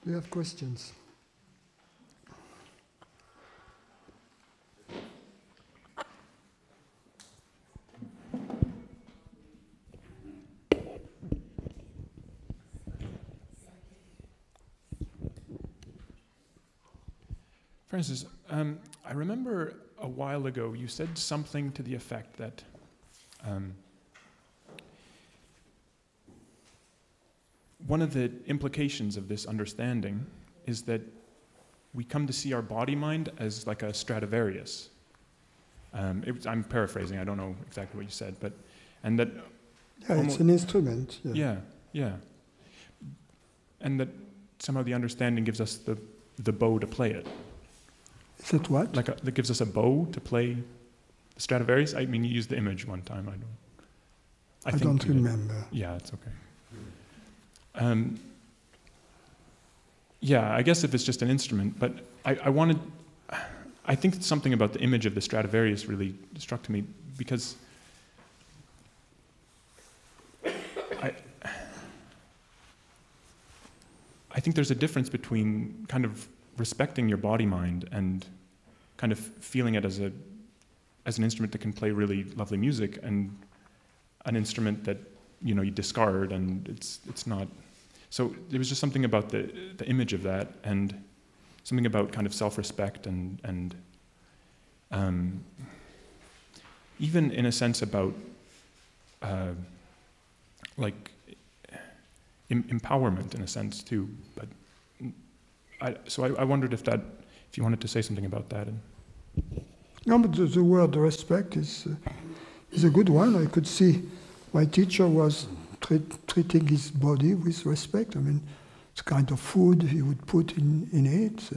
Do you have questions? Francis, I remember a while ago you said something to the effect that one of the implications of this understanding is that we come to see our body-mind as like a Stradivarius. I'm paraphrasing, I don't know exactly what you said, but, and that... Yeah, it's an instrument. Yeah, yeah. And that somehow the understanding gives us the bow to play it. Is it what? That gives us a bow to play the Stradivarius? I mean, you used the image one time, I don't remember. Yeah, it's okay. Yeah, I guess if it's just an instrument, but I think something about the image of the Stradivarius really struck to me, because I think there's a difference between kind of respecting your body-mind and kind of feeling it as an instrument that can play really lovely music, and an instrument that you discard and it's not. So there was just something about the image of that, and something about kind of self-respect and even in a sense about like empowerment in a sense too. But I wondered if you wanted to say something about that. No, but the word respect is a good one. I could see my teacher was treating his body with respect. I mean, it's kind of food he would put in it.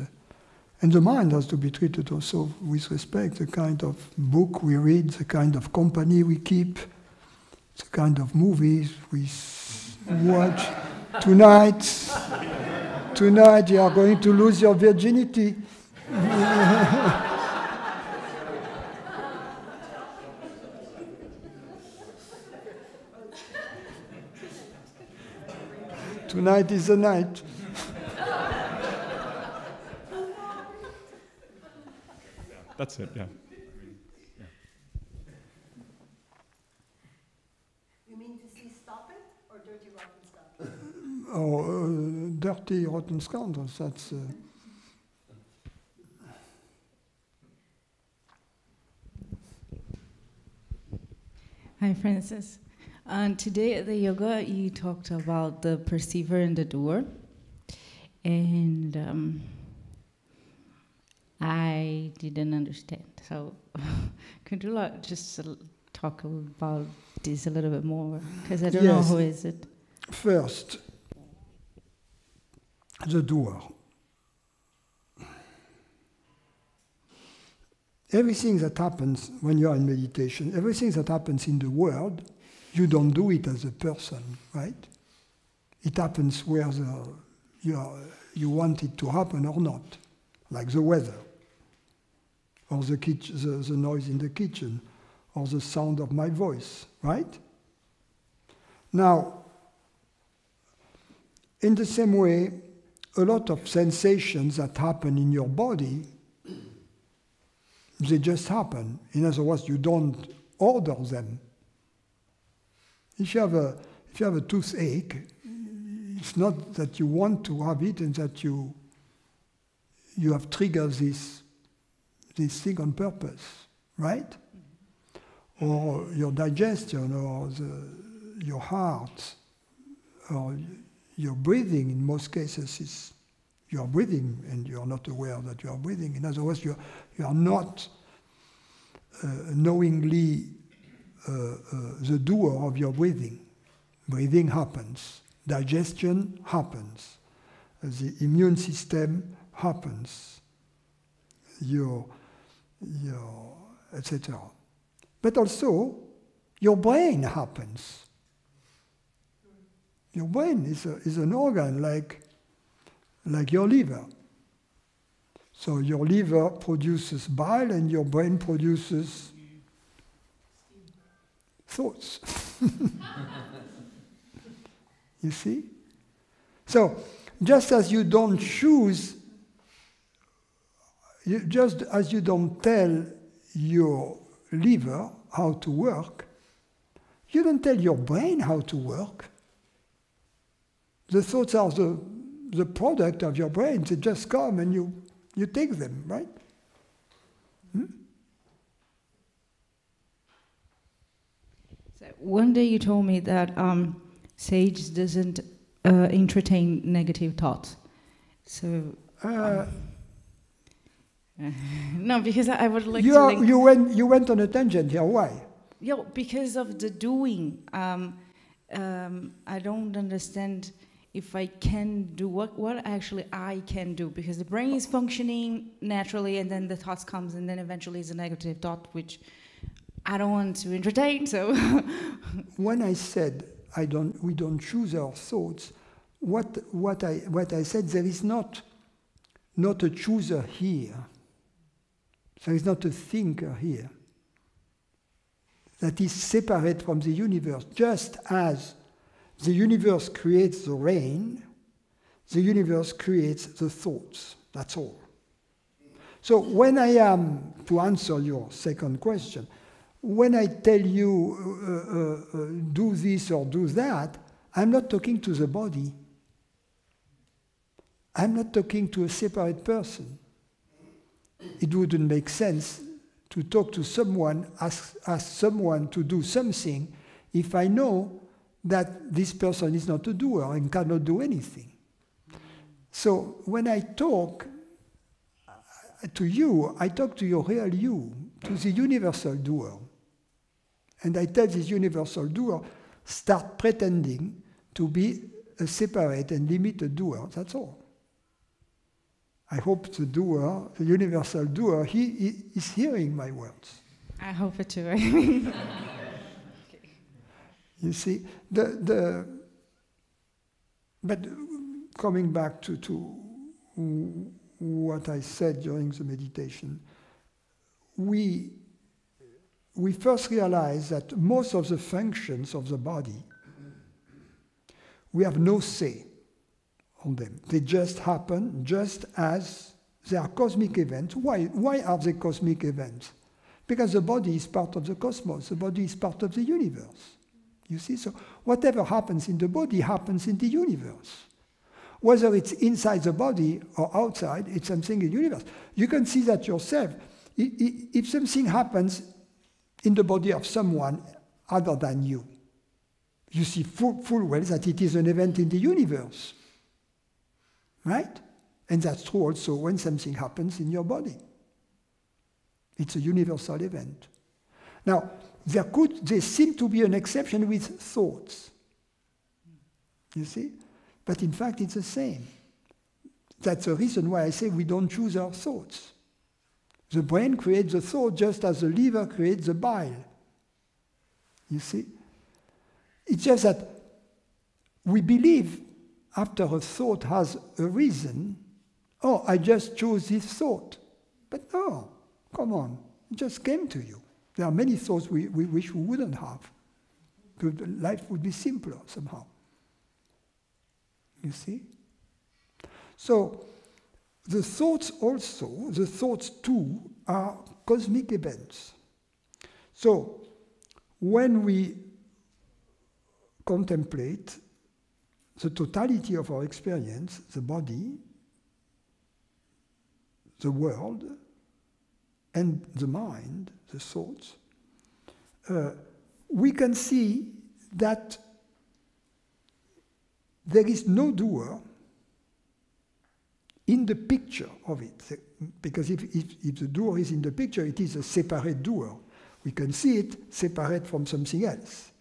And the mind has to be treated also with respect. The kind of book we read, the kind of company we keep, the kind of movies we watch. Tonight you are going to lose your virginity. Tonight is the night. That's it, yeah. You mean to see Stop It or Dirty Rotten Scoundrels? Oh, Dirty Rotten Scoundrels, that's... Hi, Francis. Today at the yoga, you talked about the perceiver and the doer. And I didn't understand. So could you just talk about this a little bit more? Because I don't know who is it. First, the doer. Everything that happens when you are in meditation, everything that happens in the world, you don't do it as a person, right? It happens whether you want it to happen or not, like the weather, or the noise in the kitchen, or the sound of my voice, right? Now, in the same way, a lot of sensations that happen in your body, they just happen. In other words, you don't order them. If you have a toothache, it's not that you want to have it and that you have triggered this thing on purpose, right? Or your digestion, or your heart, or your breathing. In most cases, you are breathing and you are not aware that you are breathing. In other words, you are not knowingly the doer of your breathing. Breathing happens. Digestion happens. The immune system happens. Your etc. But also, your brain happens. Your brain is an organ like your liver. So your liver produces bile and your brain produces thoughts. You see? So just as you don't choose, just as you don't tell your liver how to work, you don't tell your brain how to work. The thoughts are the product of your brain. They just come and you take them, right? So one day you told me that sage doesn't entertain negative thoughts. So no, because I would like to. You went on a tangent here. Why? Yeah, because of the doing. I don't understand if I can do what actually I can do, because the brain is functioning naturally, and then the thoughts comes, and then eventually it's a negative thought, which I don't want to entertain. So when I said we don't choose our thoughts, what I said, there is not a chooser here. There is not a thinker here that is separate from the universe. Just as the universe creates the rain, the universe creates the thoughts. That's all. So when I am, to answer your second question, when I tell you do this or do that, I'm not talking to the body. I'm not talking to a separate person. It wouldn't make sense to talk to someone, ask someone to do something, if I know that this person is not a doer and cannot do anything. So when I talk to you, I talk to your real you, to the universal doer. And I tell this universal doer, start pretending to be a separate and limited doer. That's all. I hope the doer, the universal doer, he is hearing my words. I hope it too. You see, but coming back to what I said during the meditation, we first realize that most of the functions of the body, we have no say on them. They just happen just as they are cosmic events. Why are they cosmic events? Because the body is part of the cosmos. The body is part of the universe. You see? So whatever happens in the body happens in the universe. Whether it's inside the body or outside, it's something in the universe. You can see that yourself. If something happens in the body of someone other than you, you see full well that it is an event in the universe. Right? And that's true also when something happens in your body. It's a universal event. Now, there seem to be an exception with thoughts. You see? But in fact, it's the same. That's the reason why I say we don't choose our thoughts. The brain creates the thought just as the liver creates the bile. You see? It's just that we believe after a thought has a reason, oh, I just chose this thought. But no, come on, it just came to you. There are many thoughts we wish we wouldn't have. Because life would be simpler somehow. You see? So, the thoughts too, are cosmic events. So, when we contemplate the totality of our experience, the body, the world, and the mind, the thoughts, we can see that there is no doer in the picture of it. Because if the doer is in the picture, it is a separate doer. We can see it separate from something else.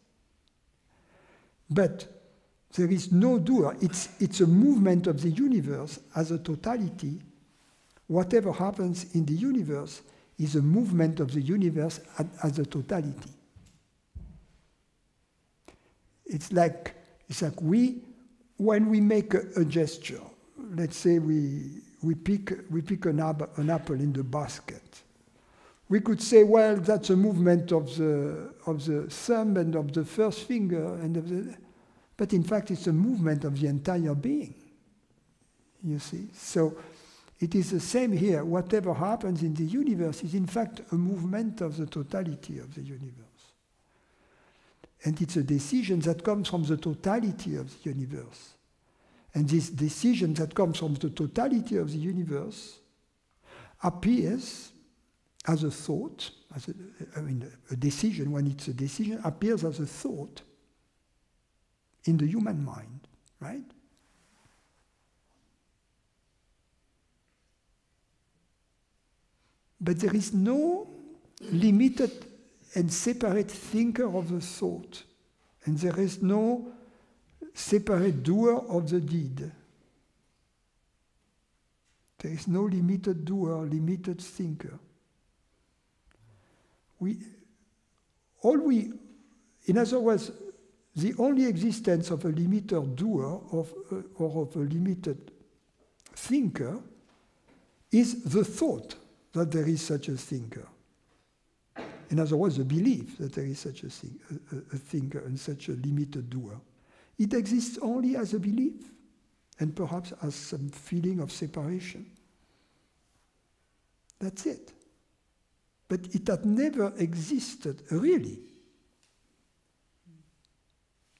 But there is no doer. It's a movement of the universe as a totality. Whatever happens in the universe is a movement of the universe as a totality. It's like when we make a gesture, let's say we pick an apple in the basket. We could say, well, that's a movement of the thumb and of the first finger, but in fact it's a movement of the entire being. You see? So it is the same here. Whatever happens in the universe is in fact a movement of the totality of the universe. And it's a decision that comes from the totality of the universe. And this decision that comes from the totality of the universe appears as a thought, a decision, when it's a decision, appears as a thought in the human mind, right? But there is no limited and separate thinker of the thought, and there is no separate doer of the deed. There is no limited doer, limited thinker. In other words, the only existence of a limited doer or of a limited thinker is the thought that there is such a thinker. In other words, the belief that there is such a thing, a thinker and such a limited doer. It exists only as a belief and perhaps as some feeling of separation. That's it. But it had never existed really.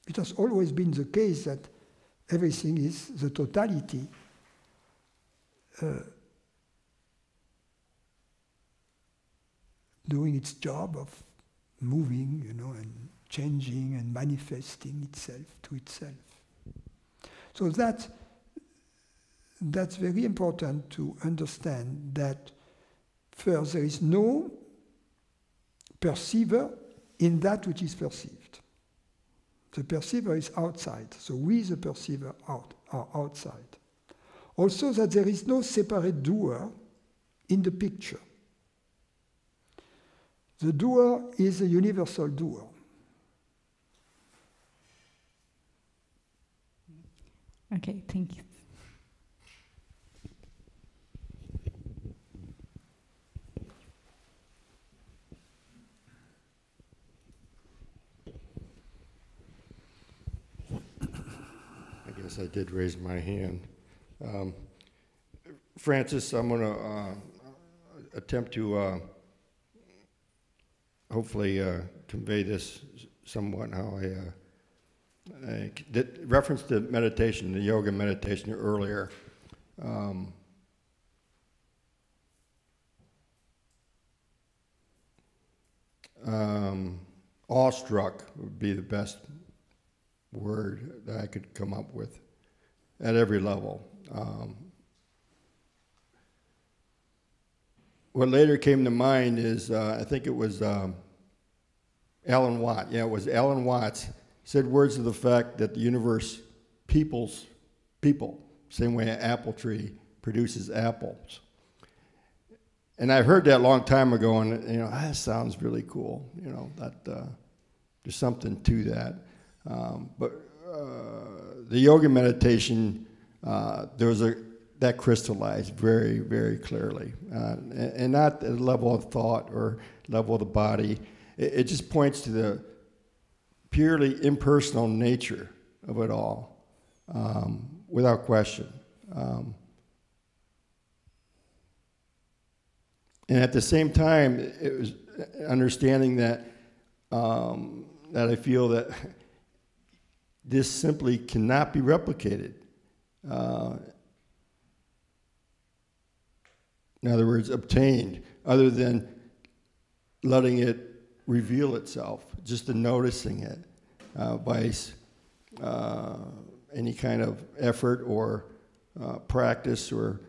It has always been the case that everything is the totality doing its job of moving, and changing and manifesting itself to itself. So that's very important to understand that first, there is no perceiver in that which is perceived. The perceiver is outside, so we, the perceiver, are outside. Also, that there is no separate doer in the picture. The doer is a universal doer. Okay, thank you. I guess I did raise my hand. Francis, I'm going to attempt to hopefully convey this somewhat how I referenced the meditation, the yoga meditation earlier. Awestruck would be the best word that I could come up with at every level. What later came to mind is, I think it was Alan Watts. Yeah, it was Alan Watts said words to the fact that the universe people, same way an apple tree produces apples. And I heard that a long time ago, and that sounds really cool. That there's something to that. But the yoga meditation, that crystallized very, very clearly, and not at the level of thought or level of the body. It just points to the purely impersonal nature of it all, without question. And at the same time, it was understanding that that I feel that this simply cannot be replicated. In other words, obtained, other than letting it reveal itself, just the noticing it by any kind of effort or practice or,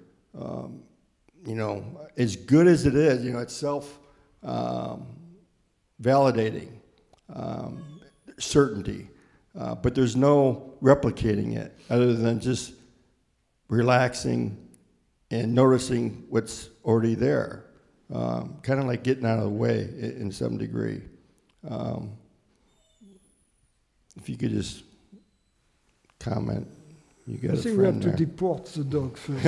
as good as it is, it's self-validating, certainty. But there's no replicating it other than just relaxing and noticing what's already there. Kind of like getting out of the way in some degree. If you could just comment. You got I think we have to deport the dog first.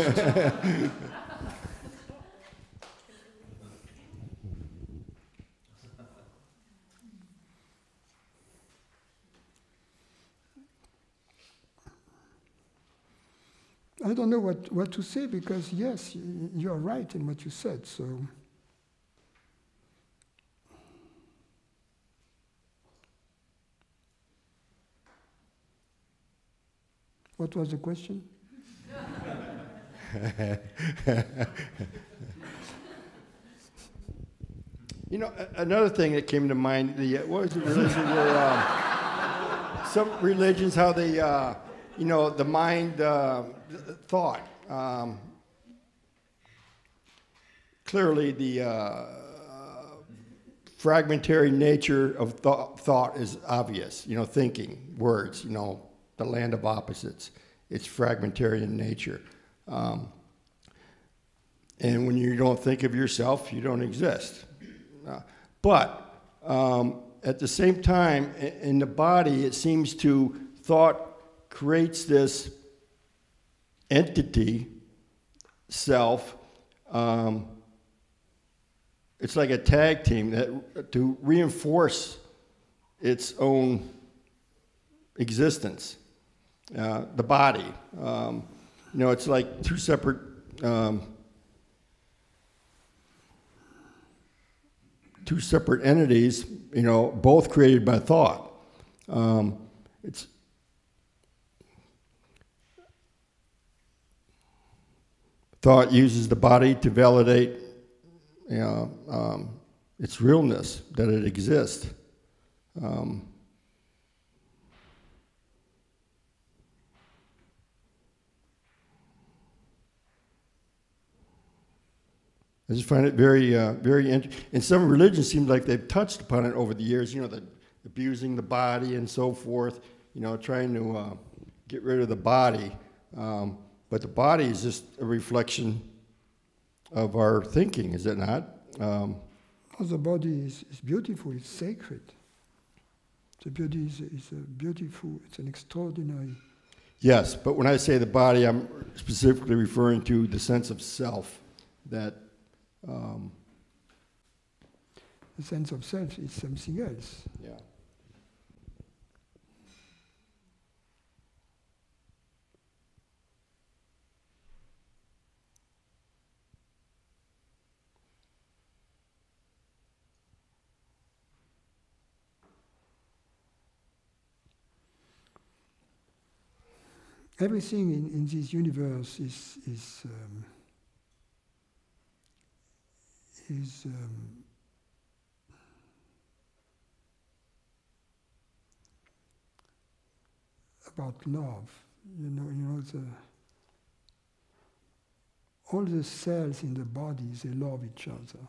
I don't know what to say, because yes, you're right in what you said. So what was the question? You know, another thing that came to mind, what was the religion where, some religions, how they, you know, the mind, thought. Clearly the fragmentary nature of thought is obvious, you know, thinking, words, you know, the land of opposites. It's fragmentary in nature. And when you don't think of yourself, you don't exist. But at the same time, in the body, it seems thought creates this entity, self. It's like a tag team to reinforce its own existence. The body, you know, it's like two separate entities, you know, both created by thought. Thought uses the body to validate, you know, its realness, that it exists. I just find it very, very interesting. And some religions seem like they've touched upon it over the years, you know, the abusing the body and so forth, you know, trying to get rid of the body. But the body is just a reflection of our thinking, is it not? The body is beautiful, it's sacred. The body is beautiful, it's an extraordinary. Yes, but when I say the body, I'm specifically referring to the sense of self, that the sense of self is something else. yeah. Everything in this universe is about love. You know all the cells in the body, they love each other.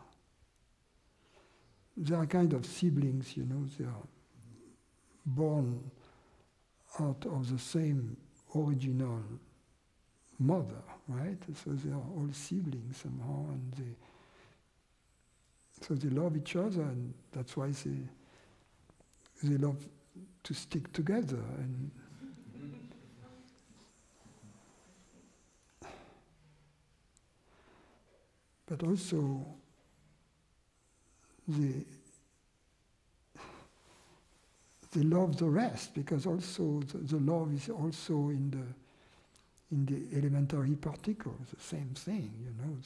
They are kind of siblings, you know. They are born out of the same original mother, right? So they are all siblings somehow, and they love each other, and that's why they love to stick together. And but also they love the rest, because also the love is also in the elementary particles, the same thing, you know.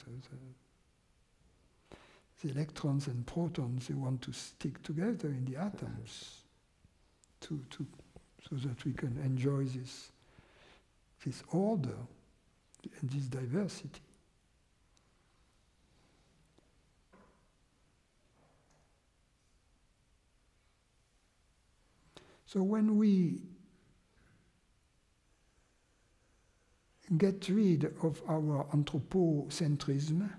The electrons and protons, they want to stick together in the atoms so that we can enjoy this order and this diversity. So when we get rid of our anthropocentrism,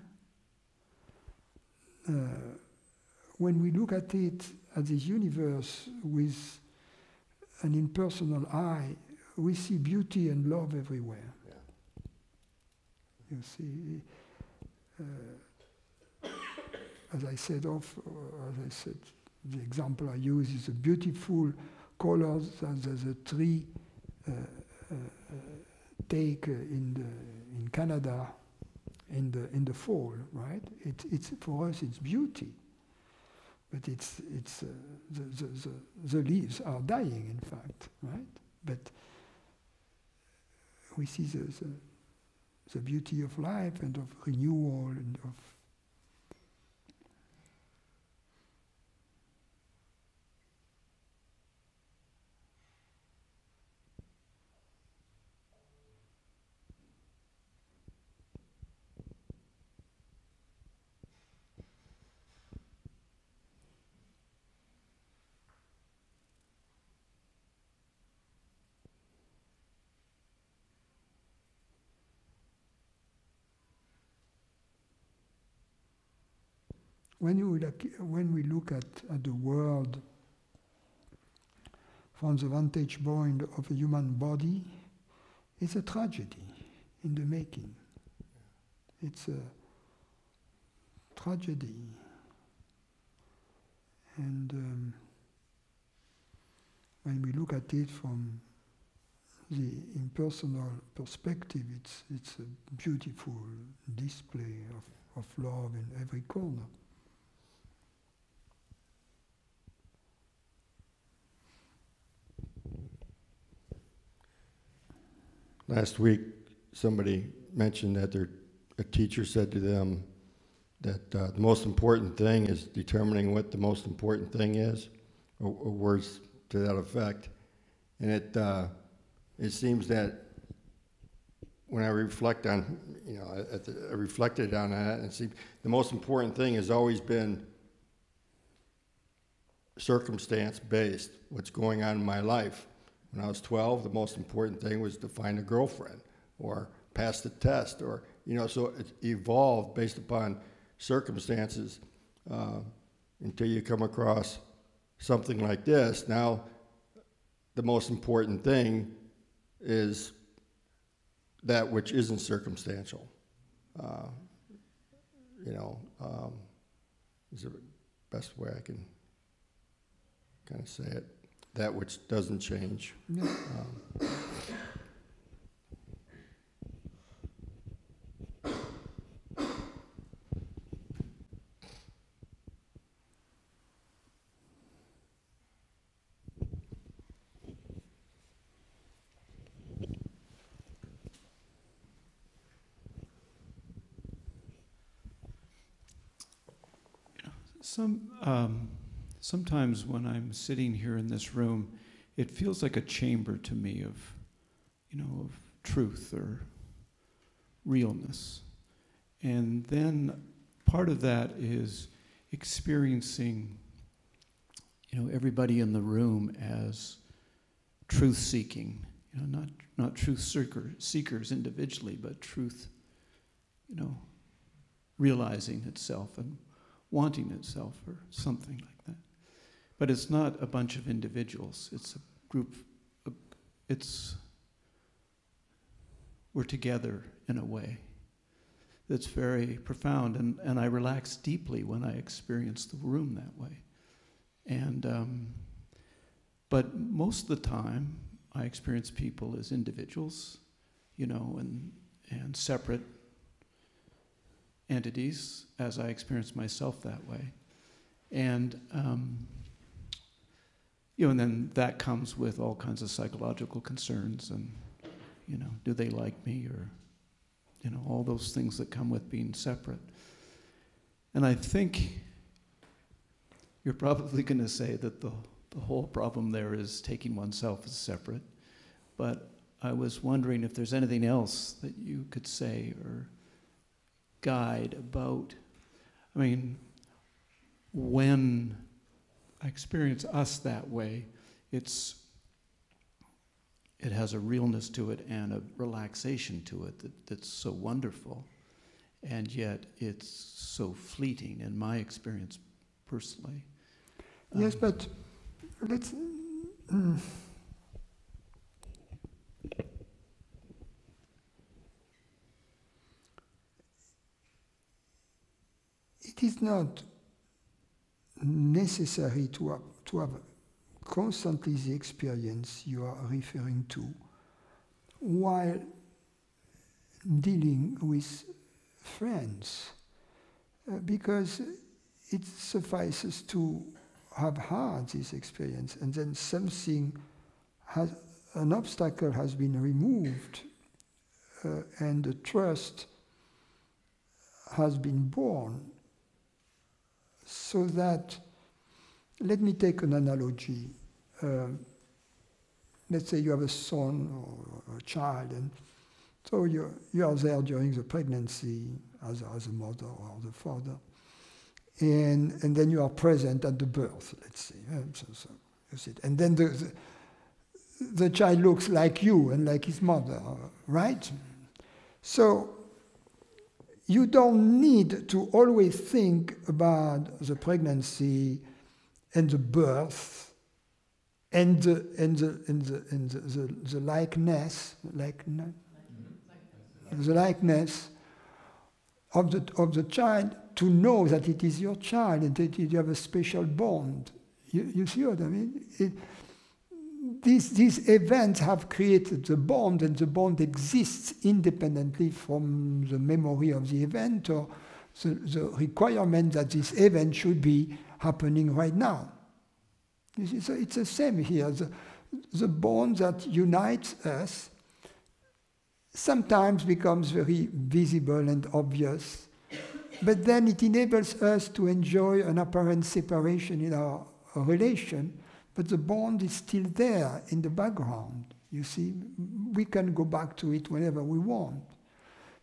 when we look at it, at this universe with an impersonal eye, we see beauty and love everywhere. Yeah. You see, as I said, the example I use is the beautiful colors that the tree take in Canada in the fall, right? It's for us it's beauty, but it's the leaves are dying, in fact, right? But we see the beauty of life and of renewal and of when we look at the world from the vantage point of a human body, it's a tragedy in the making. It's a tragedy. And when we look at it from the impersonal perspective, it's a beautiful display of love in every corner. Last week, somebody mentioned that a teacher said to them that the most important thing is determining what the most important thing is, or words to that effect. And it seems that when I reflect on, I reflected on that and see the most important thing has always been circumstance-based, what's going on in my life. When I was 12, the most important thing was to find a girlfriend or pass the test, or, so it evolved based upon circumstances until you come across something like this. Now, the most important thing is that which isn't circumstantial. Is the best way I can kind of say it. That which doesn't change. Yeah. Sometimes when I'm sitting here in this room, it feels like a chamber to me of truth or realness. And then part of that is experiencing, everybody in the room as truth-seeking, not truth seekers individually, but truth, realizing itself and wanting itself or something like that. But it's not a bunch of individuals. It's a group. We're together in a way that's very profound, and I relax deeply when I experience the room that way. And but most of the time, I experience people as individuals, and separate entities, as I experience myself that way. And and then that comes with all kinds of psychological concerns and, do they like me, or, all those things that come with being separate. And I think you're probably going to say that the whole problem there is taking oneself as separate. But I was wondering if there's anything else that you could say or guide about, when I experience us that way, it has a realness to it and a relaxation to it that's so wonderful, and yet it's so fleeting in my experience personally. Yes, but let's... It is not necessary to have constantly the experience you are referring to while dealing with friends, because it suffices to have had this experience, and then an obstacle has been removed and the trust has been born, so that, let me take an analogy. Let's say you have a son or a child, and so you are there during the pregnancy as a mother or the father, and then you are present at the birth, let's say. So you sit. And then the child looks like you and like his mother, right? So you don't need to always think about the pregnancy and the birth and the likeness of the child, to know that it is your child and that you have a special bond. You see what I mean? These events have created the bond, and the bond exists independently from the memory of the event or the requirement that this event should be happening right now. So it's the same here. The bond that unites us sometimes becomes very visible and obvious, but then it enables us to enjoy an apparent separation in our relation, but the bond is still there in the background. You see, we can go back to it whenever we want.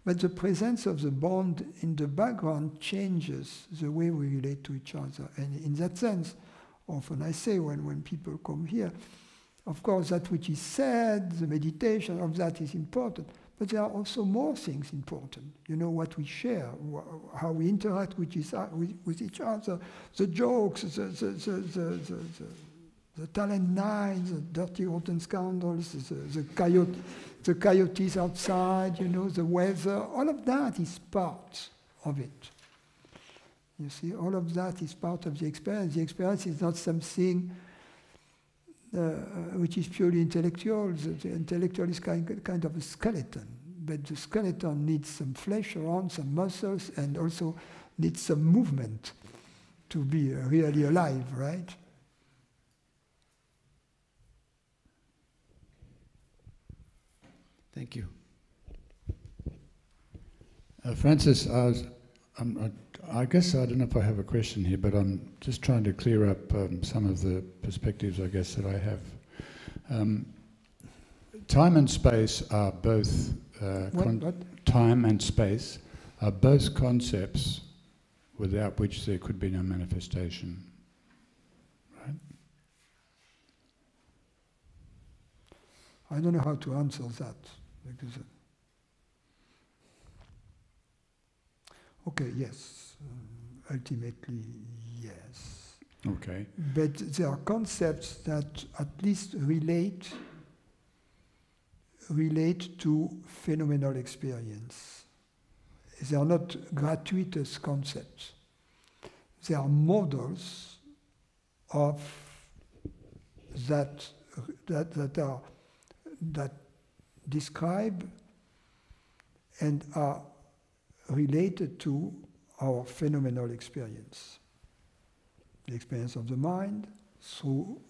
But the presence of the bond in the background changes the way we relate to each other. And in that sense, often I say when people come here, of course, that which is said, the meditation of that is important, but there are also more things important. You know, what we share, how we interact with each other, the jokes, the talent nights, the dirty rotten scoundrels, the coyotes outside, you know, the weather, all of that is part of it. You see, all of that is part of the experience. The experience is not something which is purely intellectual. The intellectual is kind of a skeleton, but the skeleton needs some flesh around, some muscles, and also needs some movement to be really alive, right? Thank you. Francis, I guess I don't know if I have a question here, but I'm just trying to clear up some of the perspectives, I guess, that I have. Time and space are both time and space are both concepts without which there could be no manifestation, right? I don't know how to answer that. Because, okay, yes. Ultimately, yes. Okay. But there are concepts that at least relate to phenomenal experience. They are not gratuitous concepts. They are models of that describe and are related to our phenomenal experience. The experience of the mind through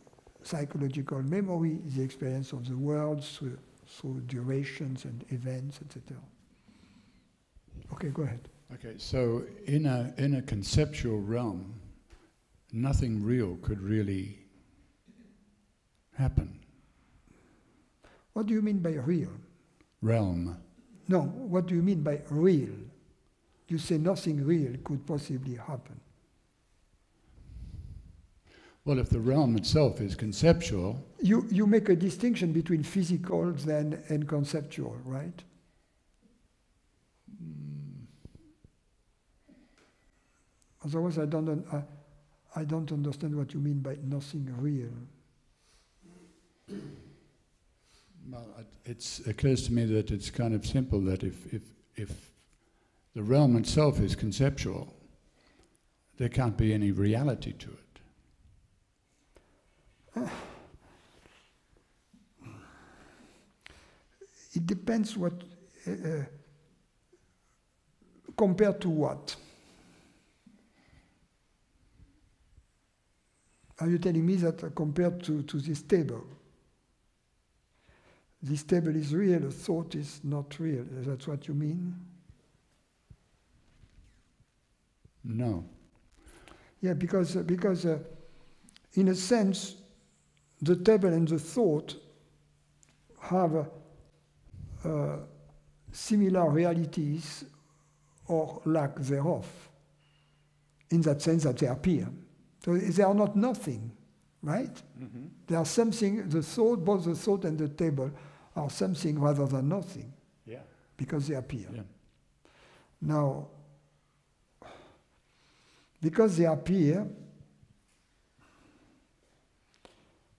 psychological memory, the experience of the world through durations and events, etc. Okay, go ahead. Okay, so in a conceptual realm, nothing real could really happen. What do you mean by real? Realm. No, what do you mean by real? You say nothing real could possibly happen. Well, if the realm itself is conceptual... You make a distinction between physical then and conceptual, right? Otherwise, I don't understand what you mean by nothing real. Well, it occurs to me that it's kind of simple, that if the realm itself is conceptual, there can't be any reality to it. It depends what, compared to what? Are you telling me that compared to this table? this table is real, a thought is not real. That's what you mean? No. Yeah, because in a sense, the table and the thought have similar realities or lack thereof, in that sense that they appear. So they are not nothing, right? Mm-hmm. They are something, the thought, both the thought and the table are something rather than nothing, Yeah. because they appear. Yeah. Now, because they appear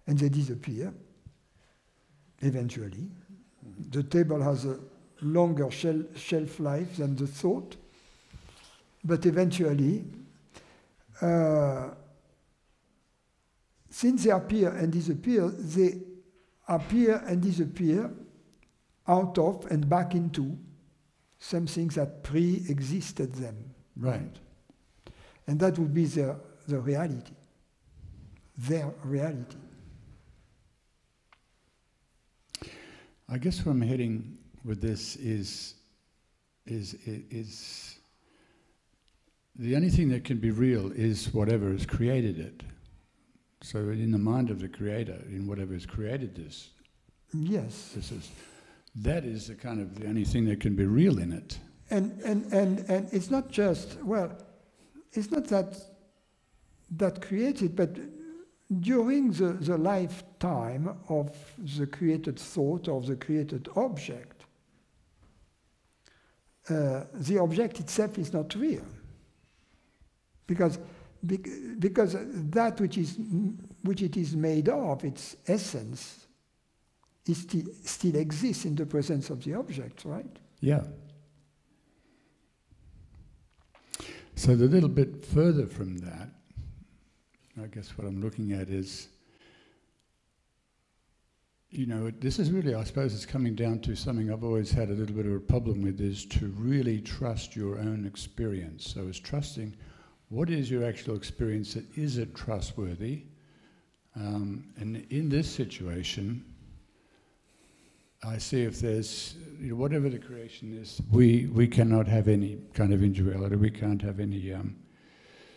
and they disappear, eventually, the table has a longer shelf life than the thought, but eventually, since they appear and disappear and disappear out of and back into something that pre-existed them. Right. And that would be the reality, their reality. I guess where I'm heading with this is the only thing that can be real is whatever has created it. So in the mind of the creator, in whatever has created this, Yes. that is the kind of the only thing that can be real in it. And it's not just, well, it's not that created, but during the lifetime of the created thought or the created object, the object itself is not real. Because that which it is made of, its essence, still exists in the presence of the object, right? Yeah. So the little bit further from that, I guess what I'm looking at is, this is really, I suppose it's coming down to something I've always had a little bit of a problem with, is to really trust your own experience. So it's trusting what is your actual experience, that is it trustworthy? And in this situation, I see if there's, whatever the creation is, we cannot have any kind of individuality, we can't have any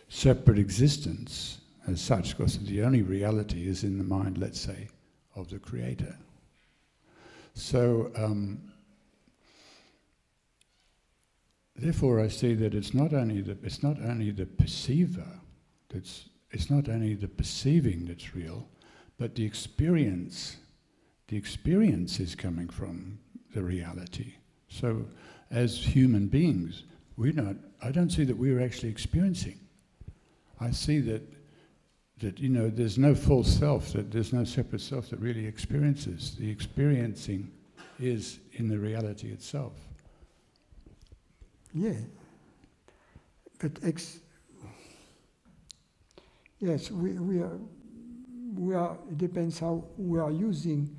separate existence as such, because the only reality is in the mind, let's say, of the creator. So, therefore I see that it's not only the perceiver, it's not only the perceiving that's real, but the experience is coming from the reality. So as human beings, I don't see that we're actually experiencing. I see that there's no false self, that there's no separate self that really experiences. The experiencing is in the reality itself. Yeah. But yes, we are, it depends how we are using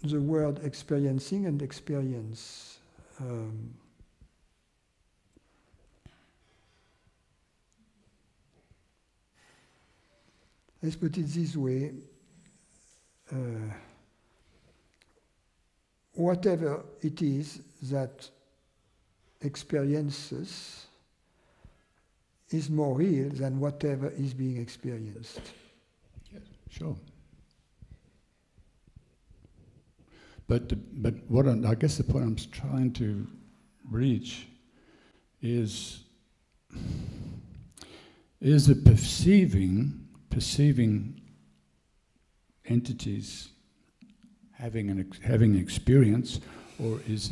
the word experiencing and experience. Let's put it this way. Whatever it is that experiences is more real than whatever is being experienced. Yes, sure. But what I guess the point I'm trying to reach is the perceiving entities having an experience, or is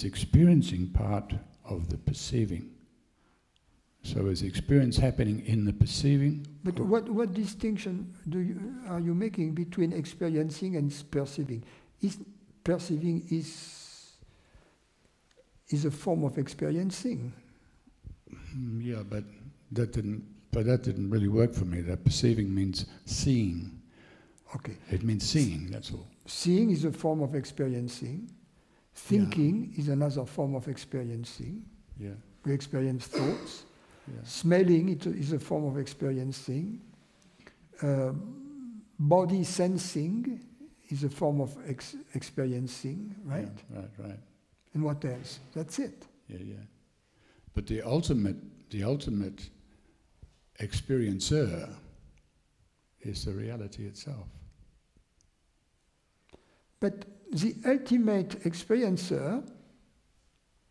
experiencing part of the perceiving? So is experience happening in the perceiving? But what distinction are you making between experiencing and perceiving? Perceiving is a form of experiencing. Yeah, but that didn't really work for me. That perceiving means seeing. Okay. It means seeing, that's all. Seeing is a form of experiencing. Thinking is another form of experiencing. Yeah. We experience thoughts. Yeah. Smelling is a form of experiencing. Body sensing is a form of experiencing, right? Yeah, right. And what else? That's it. Yeah. But the ultimate experiencer is the reality itself. But the ultimate experiencer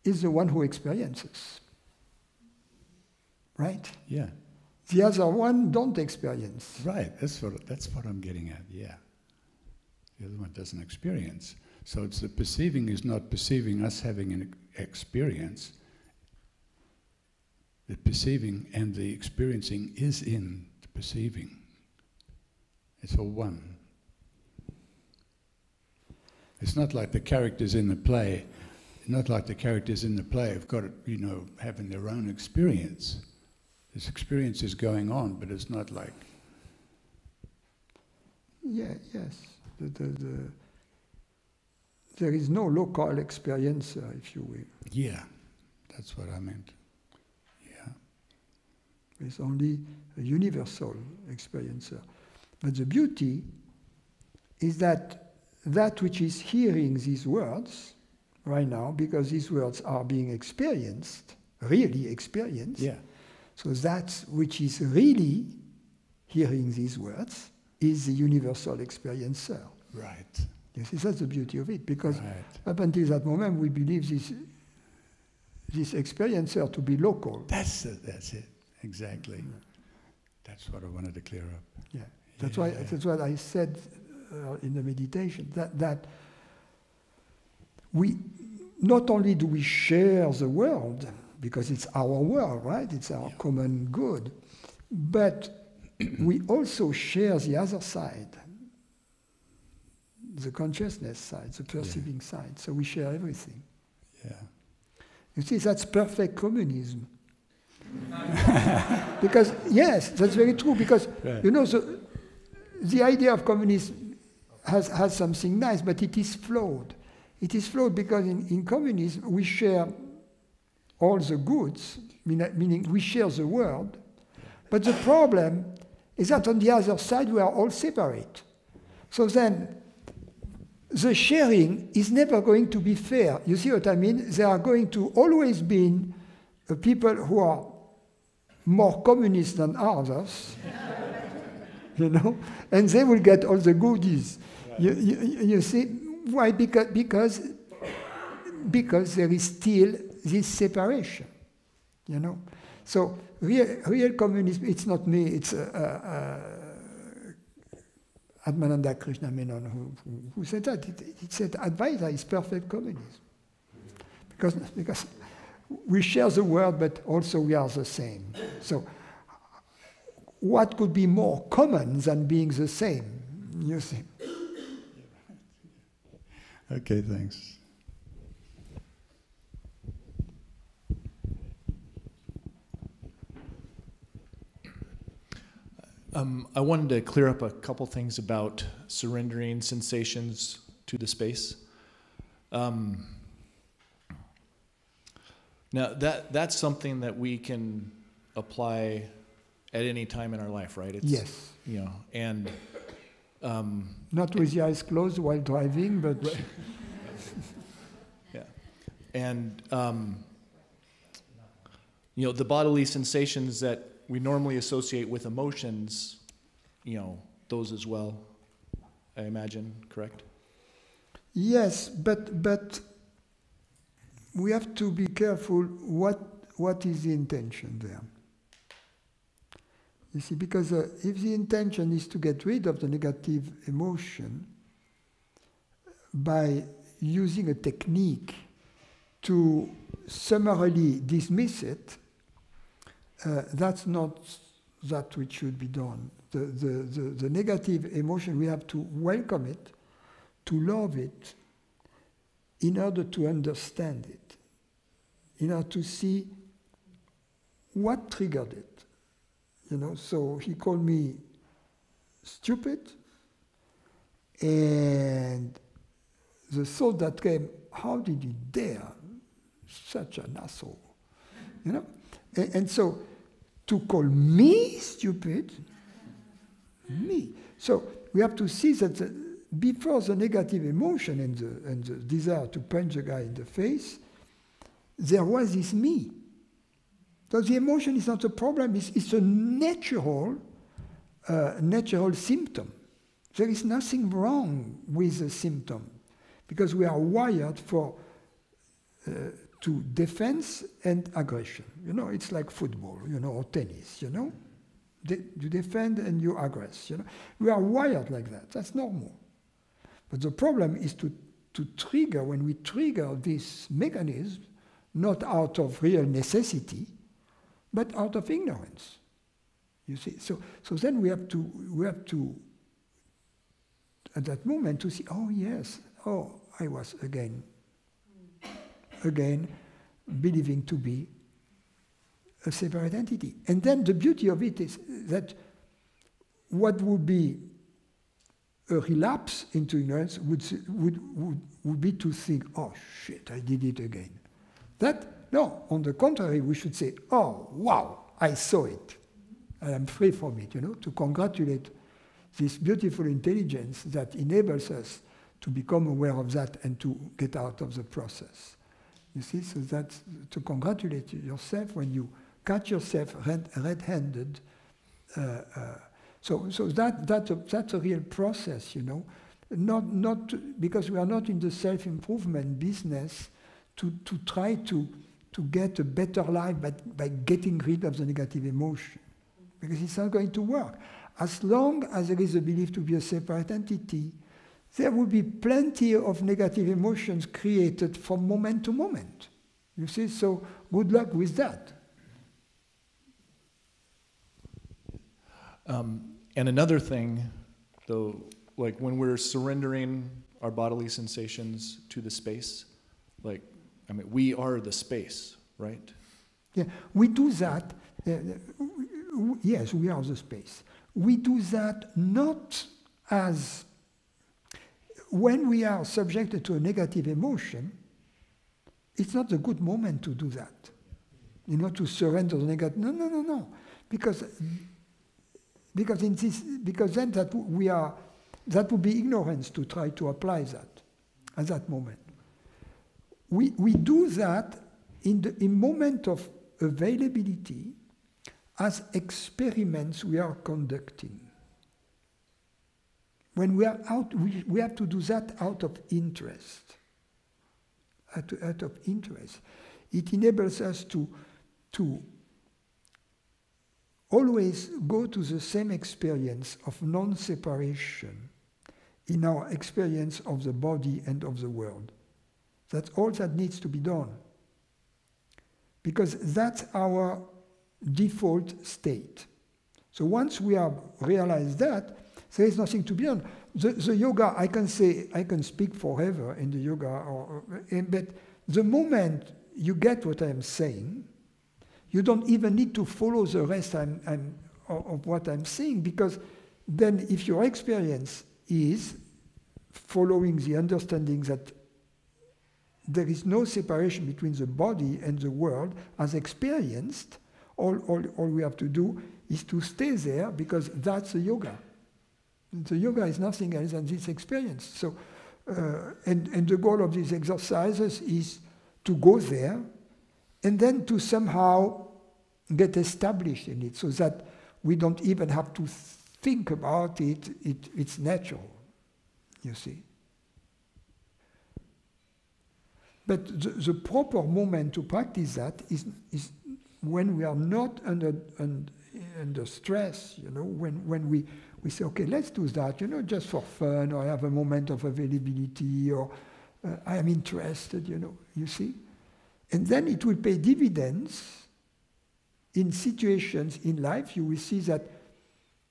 is the one who experiences, right? Yeah. The other one don't experience. Right. That's what I'm getting at. Yeah. The other one doesn't experience. So it's the perceiving is not perceiving us having an experience. The perceiving and the experiencing is in the perceiving. It's all one. It's not like the characters in the play. Not like the characters in the play have got, having their own experience. This experience is going on, but it's not like. Yeah. Yes. There is no local experiencer, if you will. Yeah, that's what I meant. Yeah. There's only a universal experiencer. But the beauty is that which is hearing these words right now, because these words are being experienced, really experienced. Yeah. So that which is really hearing these words is the universal experiencer. Right. You see, that's the beauty of it, because up until that moment we believe this experiencer to be local. That's it. Exactly. That's what I wanted to clear up. Yeah. That's what I said in the meditation, that we not only do we share the world, because it's our world, right? It's our common good, but we also share the other side, the consciousness side, the perceiving side. So we share everything. Yeah. You see, that's perfect communism. Because, yes, that's very true, because, the idea of communism has something nice, but it is flawed. It is flawed because in communism we share all the goods, meaning we share the world, but the problem is that on the other side we are all separate. So then the sharing is never going to be fair. You see what I mean? There are going to always be people who are more communist than others, and they will get all the goodies. Right. You see? Why? Because there is still this separation, So real communism, it's not me, it's Atmananda Krishna Menon who said that. It said Advaita is perfect communism. Because we share the world, but also we are the same. So what could be more common than being the same, you see? Okay, thanks. I wanted to clear up a couple things about surrendering sensations to the space. Now, that's something that we can apply at any time in our life, right? Yes. And not with the eyes closed while driving, but yeah. And the bodily sensations that we normally associate with emotions, those as well, I imagine, correct? Yes, but we have to be careful what is the intention there. You see, because if the intention is to get rid of the negative emotion by using a technique to summarily dismiss it, that's not that which should be done. The negative emotion, we have to welcome it, to love it, in order to understand it, in order to see what triggered it. So he called me stupid, and the thought that came, how did he dare? Such an asshole. And so to call me stupid, me. So we have to see that before the negative emotion and the desire to punch the guy in the face, there was this me. So the emotion is not a problem, it's a natural symptom. There is nothing wrong with the symptom, because we are wired for to defense and aggression. You know, it's like football, you know, or tennis, you know. You defend and you aggress, you know. We are wired like that, that's normal. But the problem is to trigger, when we trigger this mechanism, not out of real necessity, but out of ignorance. You see, so then we have to at that moment to see, oh yes, oh, I was again believing to be a separate entity. And then the beauty of it is that what would be a relapse into ignorance would be to think, oh shit, I did it again. No, on the contrary, we should say, oh wow, I saw it. I am free from it, you know, to congratulate this beautiful intelligence that enables us to become aware of that and to get out of the process. You see, so that's to congratulate yourself when you catch yourself red-handed. So that's a real process, you know. Not because we are not in the self-improvement business to try to get a better life by getting rid of the negative emotion, because it's not going to work. As long as there is a belief to be a separate entity, there will be plenty of negative emotions created from moment to moment. You see, so good luck with that. And another thing, though, like when we're surrendering our bodily sensations to the space, like, I mean, we are the space, right? Yeah, we do that. Yes, we are the space. We do that not as, when we are subjected to a negative emotion, it's not a good moment to do that. You know, to surrender the negative. No. Because then that would be ignorance to try to apply that at that moment. We do that in moment of availability as experiments we are conducting. When we are out, we have to do that out of interest. Out of interest. It enables us to always go to the same experience of non-separation in our experience of the body and of the world. That's all that needs to be done. Because that's our default state. So once we have realized that, there is nothing to be done. The yoga, I can speak forever in the yoga, but the moment you get what I'm saying, you don't even need to follow the rest of what I'm saying, because then if your experience is following the understanding that there is no separation between the body and the world as experienced, all we have to do is to stay there, because that's the yoga. The yoga is nothing else than this experience. So, and the goal of these exercises is to go there and then to somehow get established in it, so that we don't even have to think about it. It's natural, you see. But the proper moment to practice that is when we are not under stress, you know, when we say, okay, let's do that, you know, just for fun, or I have a moment of availability, or I am interested, you know, you see. And then it will pay dividends in situations in life. You will see that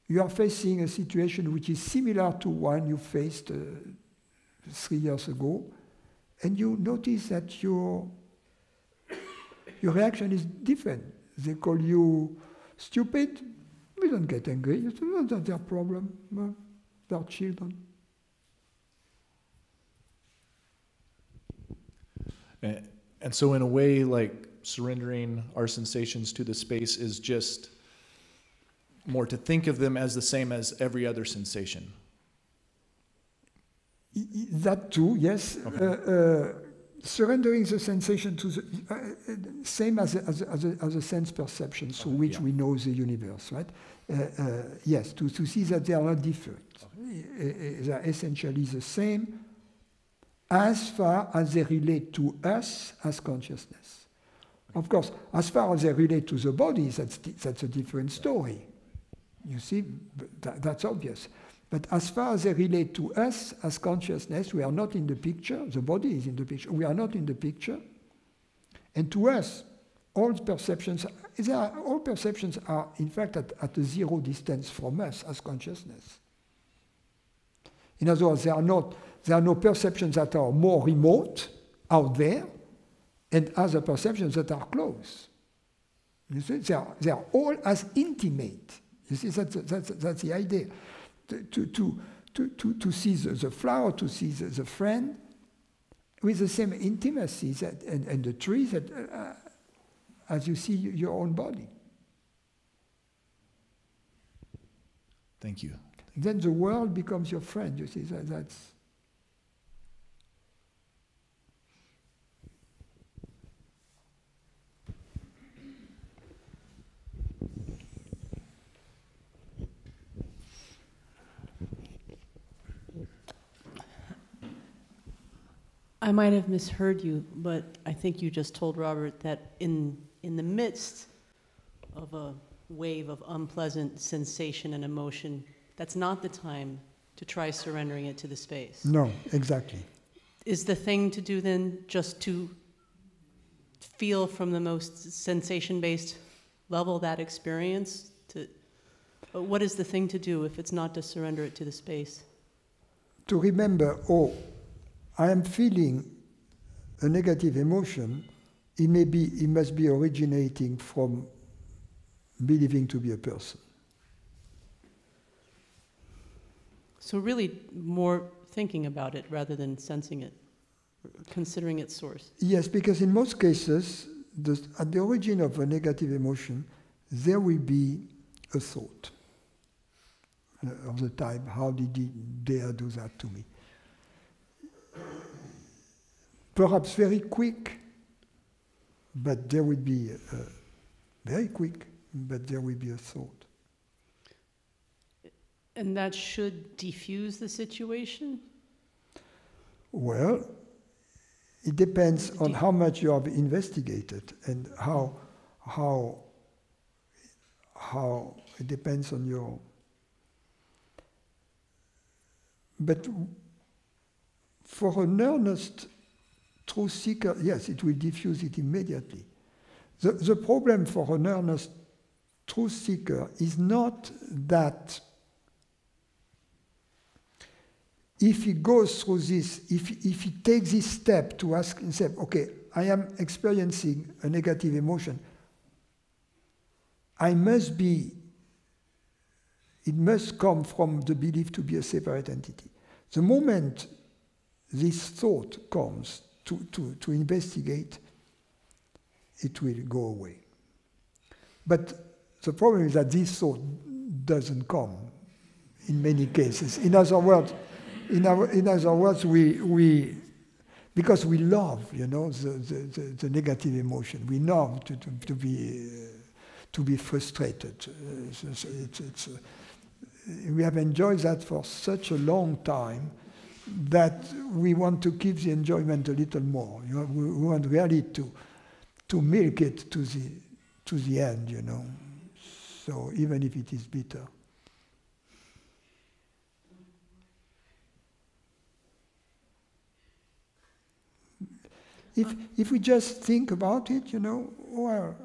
you are facing a situation which is similar to one you faced 3 years ago, and you notice that your reaction is different. They call you stupid. We don't get angry. It's not their problem. Well, they're children. And so in a way, like, surrendering our sensations to the space is just more to think of them as the same as every other sensation. That too, yes. Okay. Surrendering the sensation to the same as a sense perception through which we know the universe, right? Yes, to see that they are not different. They are essentially the same as far as they relate to us as consciousness. Of course, as far as they relate to the body, that's a different story. You see, that's obvious. But as far as they relate to us as consciousness, we are not in the picture. The body is in the picture. We are not in the picture. And to us, all perceptions are in fact at a zero distance from us as consciousness. In other words, there are no perceptions that are more remote out there and other perceptions that are close. You see, they are all as intimate. You see, that's the idea. To see the flower, to see the friend, with the same intimacy and the tree as you see your own body. Thank you. Then the world becomes your friend. You see, that's. I might have misheard you, but I think you just told Robert that in the midst of a wave of unpleasant sensation and emotion, that's not the time to try surrendering it to the space. No, exactly. Is the thing to do then just to feel from the most sensation-based level that experience? What is the thing to do if it's not to surrender it to the space? To remember, I am feeling a negative emotion. It must be originating from believing to be a person. So really more thinking about it rather than sensing it, considering its source. Yes, because in most cases, at the origin of a negative emotion, there will be a thought of the type, how did he dare do that to me? Perhaps very quick, but there will be very quick, but there will be a thought. And that should diffuse the situation? Well, it depends on how much you have investigated and how it depends on your. But for an earnest truth seeker, yes, it will diffuse it immediately. The problem for an earnest truth seeker is not that if he goes through this, if he takes this step to ask himself, okay, I am experiencing a negative emotion, it must come from the belief to be a separate entity. The moment this thought comes to investigate, it will go away. But the problem is that this thought doesn't come in many cases. In other words, we because we love, the negative emotion. We love to be frustrated. We have enjoyed that for such a long time that we want to keep the enjoyment a little more. We want really to milk it to the end, So even if it is bitter. If we just think about it, well,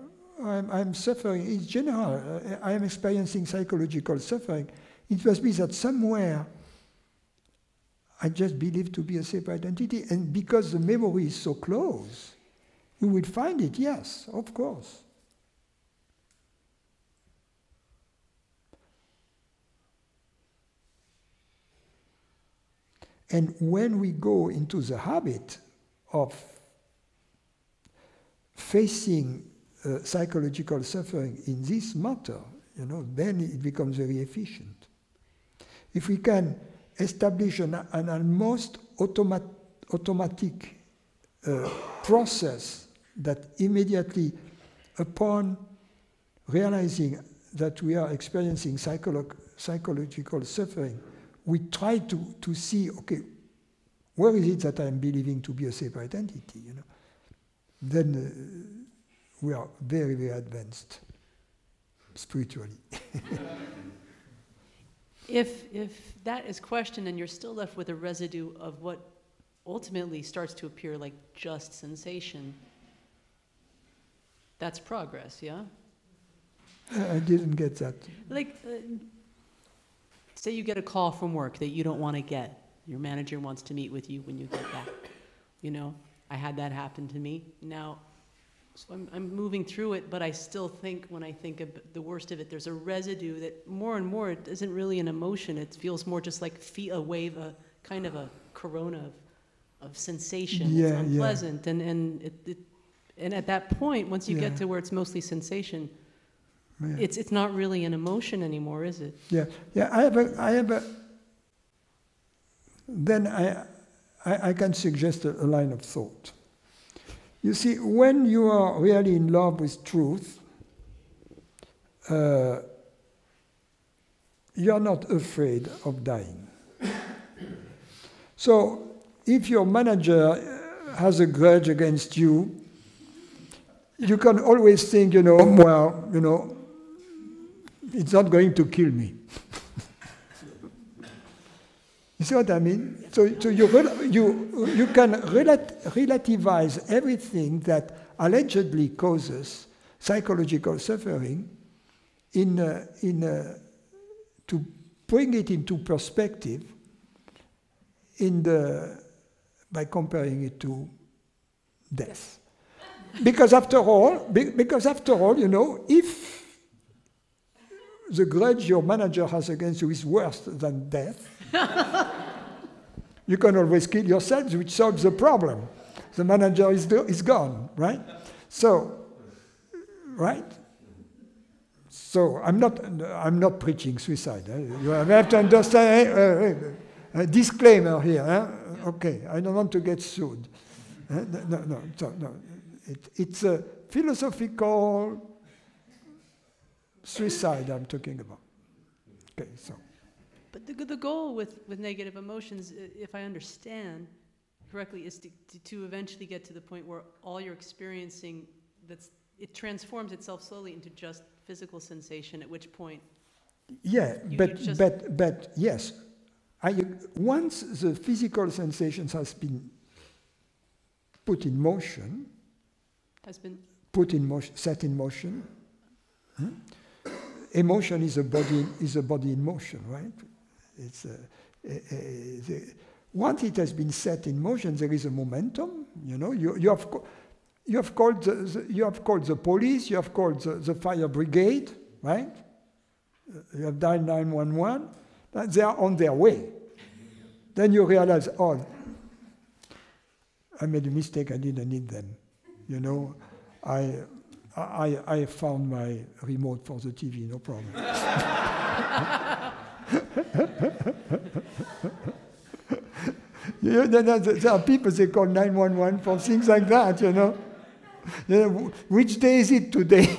I'm suffering. It's general. I am experiencing psychological suffering. It must be that somewhere I just believe to be a separate entity, and because the memory is so close, we will find it, yes, of course. And when we go into the habit of facing psychological suffering in this matter, then it becomes very efficient. If we can establish an almost automatic process that immediately, upon realizing that we are experiencing psychological suffering, we try to see, okay, where is it that I am believing to be a separate entity, you know? Then we are very, very advanced spiritually. If that is questioned and you're still left with a residue of what ultimately starts to appear like just sensation, that's progress, yeah? I didn't get that. Like, say you get a call from work that you don't want to get. Your manager wants to meet with you when you get back. You know, I had that happen to me. Now, so I'm moving through it, but I still think, when I think of the worst of it, there's a residue that more and more, it isn't really an emotion. It feels more just like a wave, a kind of a corona of sensation. Yeah, it's unpleasant. Yeah. And at that point, once you get to where it's mostly sensation, it's not really an emotion anymore, is it? Yeah, yeah. Then I can suggest a line of thought. You see, when you are really in love with truth, you're not afraid of dying. So, if your manager has a grudge against you, you can always think, you know, well, you know, it's not going to kill me. You see what I mean? So you can relativize everything that allegedly causes psychological suffering to bring it into perspective by comparing it to death. Because after all, you know, if the grudge your manager has against you is worse than death, you can always kill yourself, which solves the problem. The manager is gone, right? So, right? So I'm not preaching suicide. You have to understand. A disclaimer here. Okay, I don't want to get sued. No. It's a philosophical suicide I'm talking about. Okay, so. But the goal with negative emotions, if I understand correctly, is to eventually get to the point where all you're experiencing, it transforms itself slowly into just physical sensation, at which point... Yeah, but yes. Once the physical sensations has been put in motion, set in motion, emotion is a body in motion, right? It's once it has been set in motion, there is a momentum. You know, you have called the police, you have called the fire brigade, right? You have dialed 911. They are on their way. Then you realize, oh, I made a mistake. I didn't need them. You know, I found my remote for the TV. No problem. You know, there are people, they call 911 for things like that, you know. Which day is it today?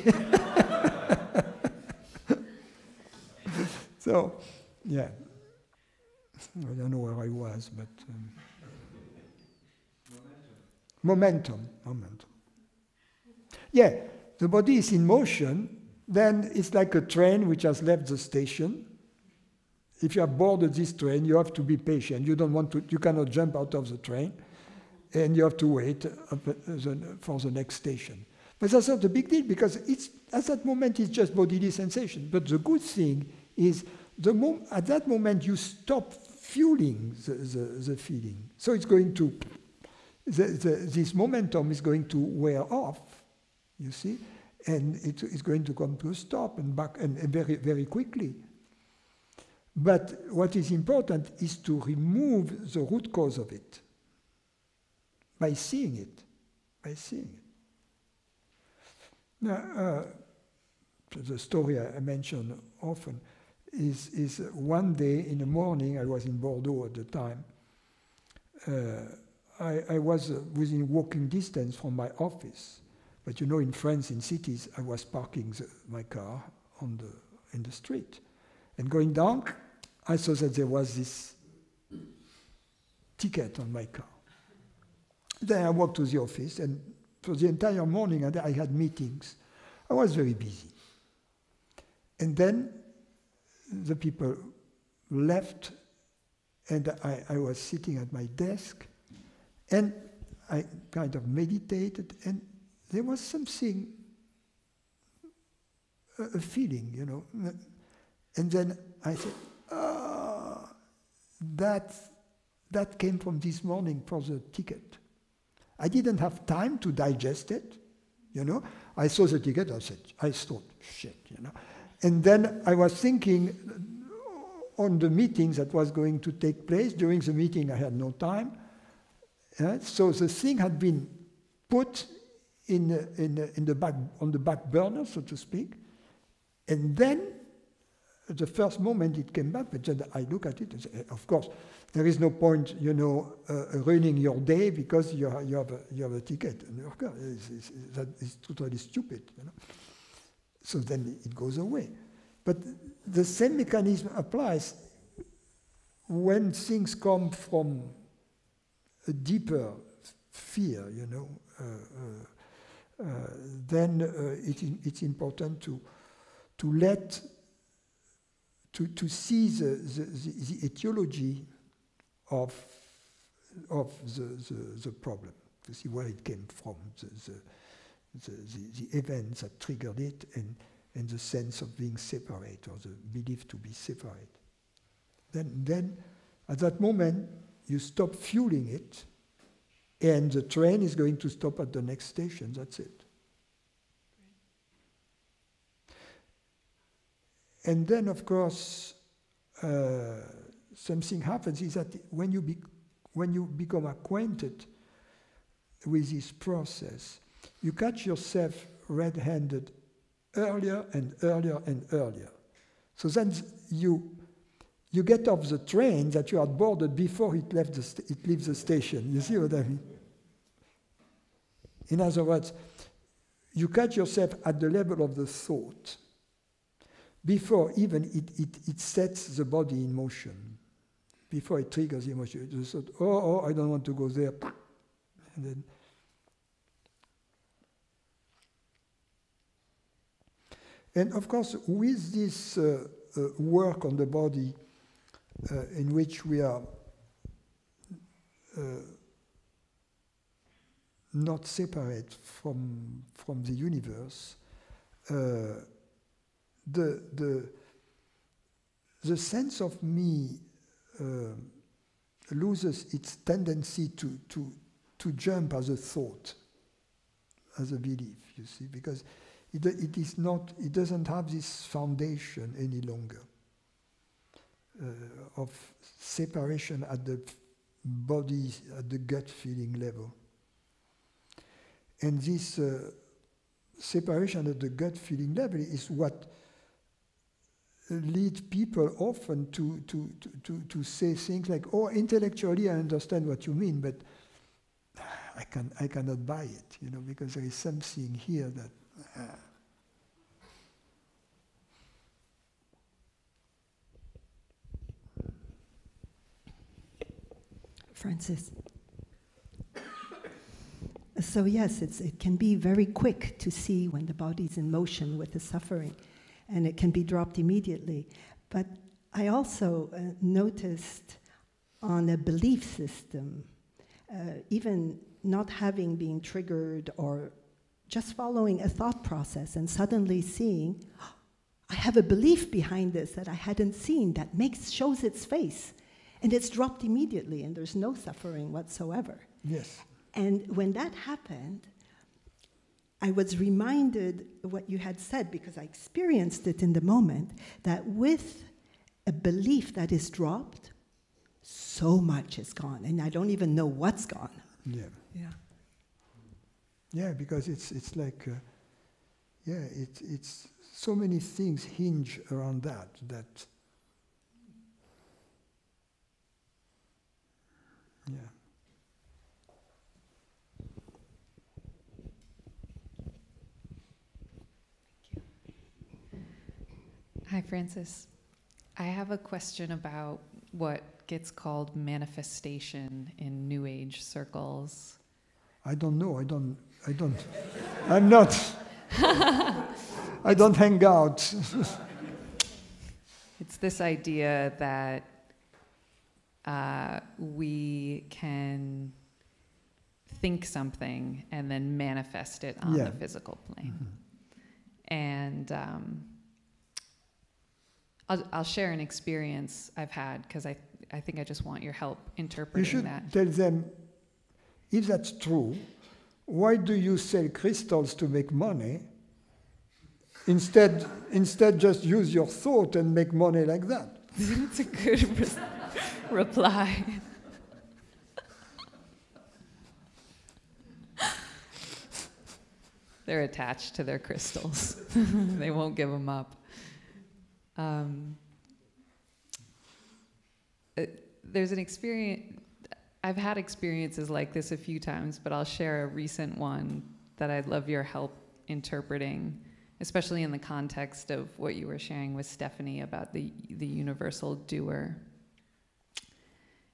So, yeah. I don't know where I was, but... Momentum. Yeah, the body is in motion, then it's like a train which has left the station. If you have boarded this train, you have to be patient. You cannot jump out of the train, and you have to wait for the next station. But that's not a big deal, because at that moment it's just bodily sensation. But the good thing is, at that moment you stop fueling the feeling. So it's going to, this momentum is going to wear off, you see, and it's going to come to a stop and back, and very, very quickly. But what is important is to remove the root cause of it by seeing it. Now, the story I mention often, is one day in the morning, I was in Bordeaux at the time, I was within walking distance from my office. But you know, in France, in cities, I was parking my car in the street. And going down, I saw that there was this ticket on my car. Then I walked to the office, and for the entire morning I had meetings. I was very busy. And then the people left, and I was sitting at my desk, and I kind of meditated, and there was something, a feeling, you know. And then I said, that came from this morning for the ticket. I didn't have time to digest it, you know. I saw the ticket, I thought, shit, you know. And then I was thinking on the meetings that was going to take place. During the meeting, I had no time. So the thing had been put on the back burner, so to speak. And then, the first moment it came back, but then I look at it and say, of course, there is no point, you know, ruining your day because you have a ticket. And of course, that is totally stupid, you know. So then it goes away. But the same mechanism applies when things come from a deeper fear, you know. Then it's important to see the etiology of the problem, to see where it came from, the events that triggered it, and the sense of being separate, or the belief to be separate. Then at that moment, you stop fueling it, and the train is going to stop at the next station, that's it. And then, of course, something happens, is that when you become acquainted with this process, you catch yourself red-handed earlier and earlier and earlier. So then you get off the train that you had boarded before it leaves the station. You see what I mean? In other words, you catch yourself at the level of the thought before even it sets the body in motion, before it triggers the emotion. You thought, oh, I don't want to go there. And then, and of course, with this work on the body, in which we are not separate from the universe, the sense of me loses its tendency to jump as a thought, as a belief, you see, because it doesn't have this foundation any longer of separation at the body, at the gut feeling level. And this separation at the gut feeling level is what leads people often to say things like, oh, intellectually I understand what you mean, but I cannot buy it, you know, because there is something here that Francis. So yes, it can be very quick to see when the body's in motion with the suffering, and it can be dropped immediately. But I also noticed on a belief system, even not having been triggered or just following a thought process and suddenly seeing, oh, I have a belief behind this that I hadn't seen that shows its face. And it's dropped immediately, and there's no suffering whatsoever. Yes. And when that happened, I was reminded of what you had said, because I experienced it in the moment, that with a belief that is dropped, so much is gone, and I don't even know what's gone. Yeah. Yeah. Yeah, because it's like, it's so many things hinge around that Yeah. Hi, Francis. I have a question about what gets called manifestation in New Age circles. I don't know. I'm not. I don't hang out. It's this idea that we can think something and then manifest it on the physical plane. Mm-hmm. And I'll share an experience I've had, because I think I just want your help interpreting that. You should tell them, if that's true, why do you sell crystals to make money? Instead just use your thought and make money like that. That's a good reply. They're attached to their crystals. They won't give them up. There's an experience, I've had experiences like this a few times, but I'll share a recent one that I'd love your help interpreting, especially in the context of what you were sharing with Stephanie about the universal doer.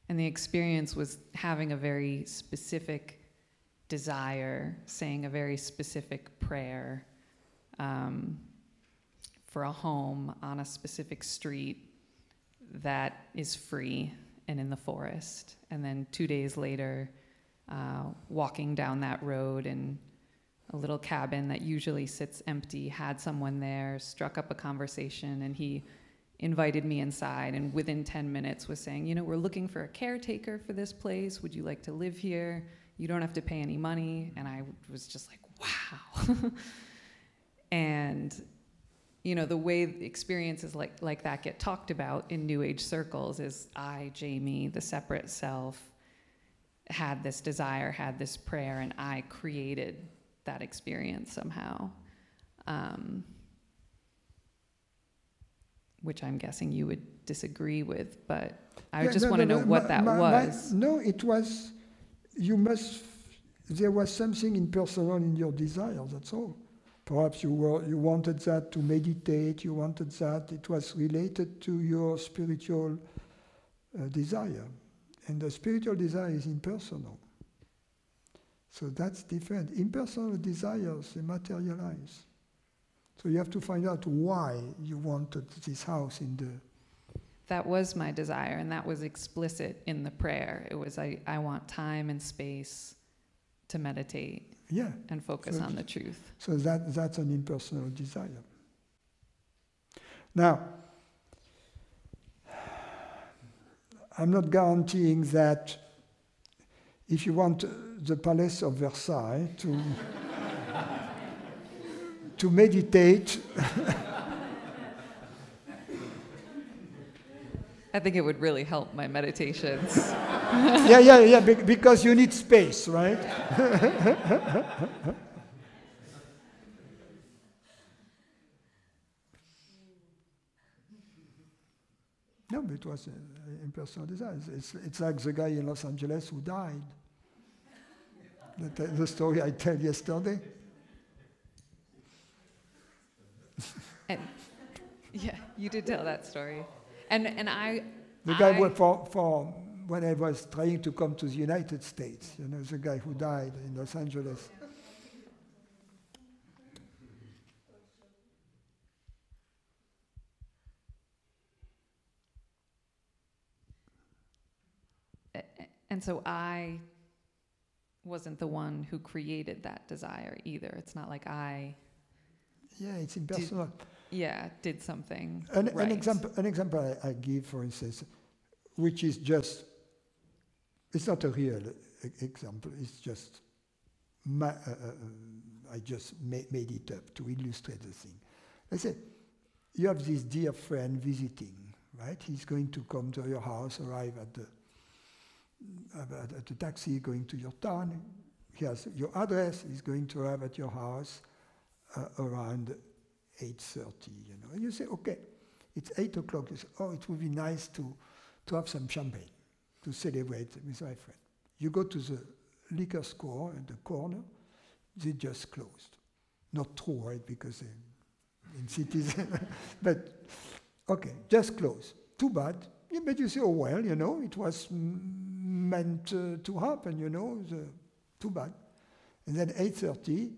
And the experience was having a very specific desire, saying a very specific prayer for a home on a specific street that is free and in the forest. And then 2 days later, walking down that road, and a little cabin that usually sits empty had someone there, struck up a conversation, and he invited me inside, and within 10 minutes was saying, you know, we're looking for a caretaker for this place. Would you like to live here? You don't have to pay any money. And I was just like, wow. And you know, the way experiences like that get talked about in New Age circles is I, Jamie, the separate self, had this desire, had this prayer, and I created that experience somehow. Which I'm guessing you would disagree with, but I just want to know what that was. No, it was, there was something impersonal in your desire, that's all. Perhaps you wanted that to meditate, you wanted that, it was related to your spiritual desire. And the spiritual desire is impersonal. So that's different. Impersonal desires, they materialize. So you have to find out why you wanted this house in the... That was my desire, and that was explicit in the prayer. It was, I want time and space to meditate. Yeah. And focus on the truth. So that's an impersonal desire. Now, I'm not guaranteeing that if you want the Palace of Versailles to meditate. I think it would really help my meditations. Yeah, because you need space, right? No, but it was impersonal desire. It's like the guy in Los Angeles who died. The story I tell yesterday. And, yeah, you did tell that story. And the guy for when I was trying to come to the United States, you know, the guy who died in Los Angeles. And so I wasn't the one who created that desire either. It's not like I... Yeah, it's impersonal. Did something An example I give, for instance, which is just, it's not a real example, it's just, I just made it up to illustrate the thing. Let's say, you have this dear friend visiting, right? He's going to come to your house, arrive at the taxi, going to your town. He has your address, he's going to arrive at your house around 8:30, you know. And you say, okay, it's 8 o'clock. You say, oh, it would be nice to have some champagne. to celebrate with my friend. You go to the liquor store at the corner, they just closed. Not true, right? Because in cities, but okay, just closed. Too bad. Yeah, but you say, oh well, you know, it was meant to happen, you know. Too bad. And then 8:30,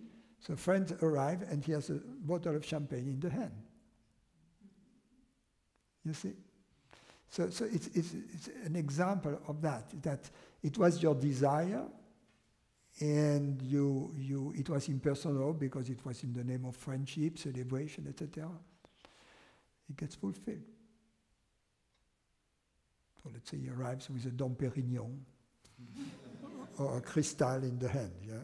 the friend arrived and he has a bottle of champagne in the hand. You see? So it's an example of that it was your desire, and it was impersonal because it was in the name of friendship, celebration, etc. It gets fulfilled. So let's say he arrives with a Dom Pérignon or a crystal in the hand. Yeah?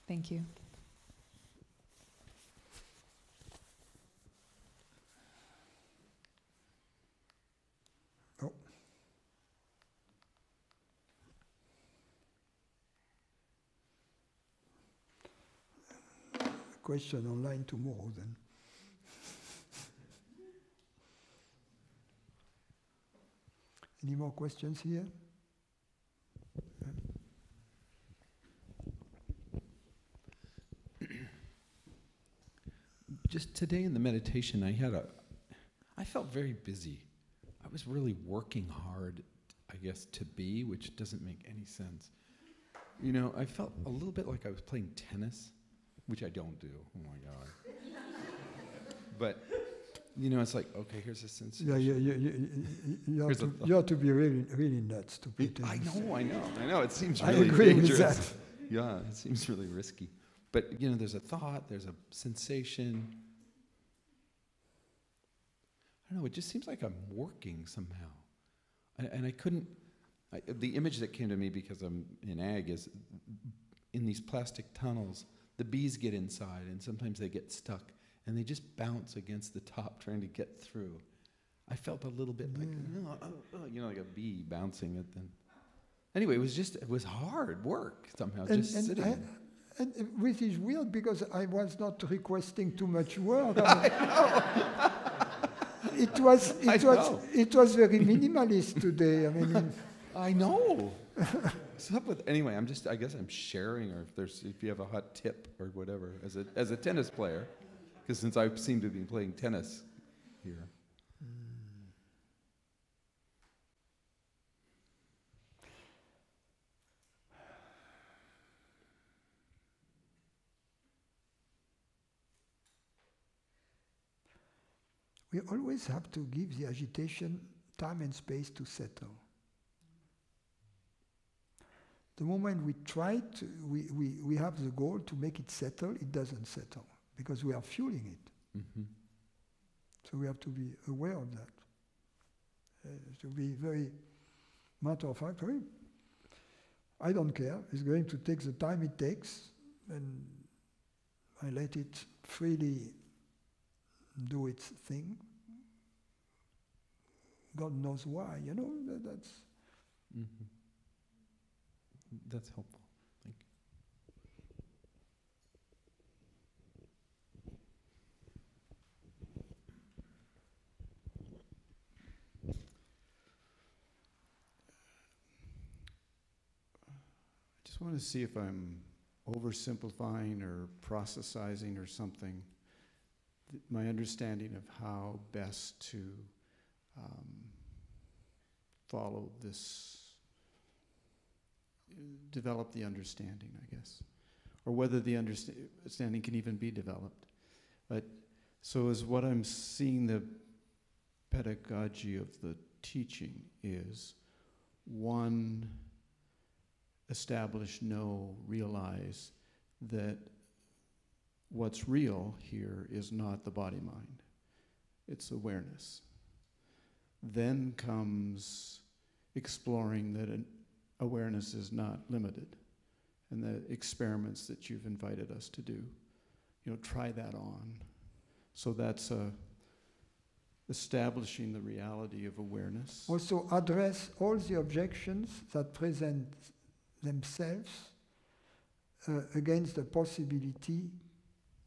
Thank you. Oh. Question online tomorrow then. Any more questions here? Just today in the meditation, I felt very busy. I was really working hard, I guess, to be, which doesn't make any sense. You know, I felt a little bit like I was playing tennis, which I don't do. Oh my God. But, you know, it's like, okay, here's a sensation. Yeah, you have to be really, really nuts to play tennis. I know. It seems I really agree dangerous. with that. Yeah, it seems really risky. But, you know, there's a thought, there's a sensation. I don't know, it just seems like I'm working somehow. And I couldn't, the image that came to me because I'm in ag is in these plastic tunnels, the bees get inside and sometimes they get stuck and they just bounce against the top trying to get through. I felt a little bit like, you know, like a bee bouncing at them. Anyway, it was hard work somehow, just sitting. And which is weird because I was not requesting too much work. I know. It was very minimalist today. I mean, I know. Anyway, I guess I'm sharing, or if you have a hot tip or whatever, as a tennis player, because since I seem to be playing tennis here. We always have to give the agitation time and space to settle. The moment we try to, we have the goal to make it settle, it doesn't settle because we are fueling it. Mm-hmm. So we have to be aware of that. To be very matter of fact, I don't care. It's going to take the time it takes, and I let it freely do its thing. God knows why, you know, that's... Mm-hmm. That's helpful. Thank you. I just want to see if I'm oversimplifying or processizing or something. My understanding of how best to follow this, develop the understanding, I guess, or whether the understanding can even be developed. But so is what I'm seeing the pedagogy of the teaching is, one, establish, know, realize that what's real here is not the body-mind. It's awareness. Then comes exploring that awareness is not limited, and the experiments that you've invited us to do, try that on. So that's establishing the reality of awareness. Also address all the objections that present themselves against the possibility,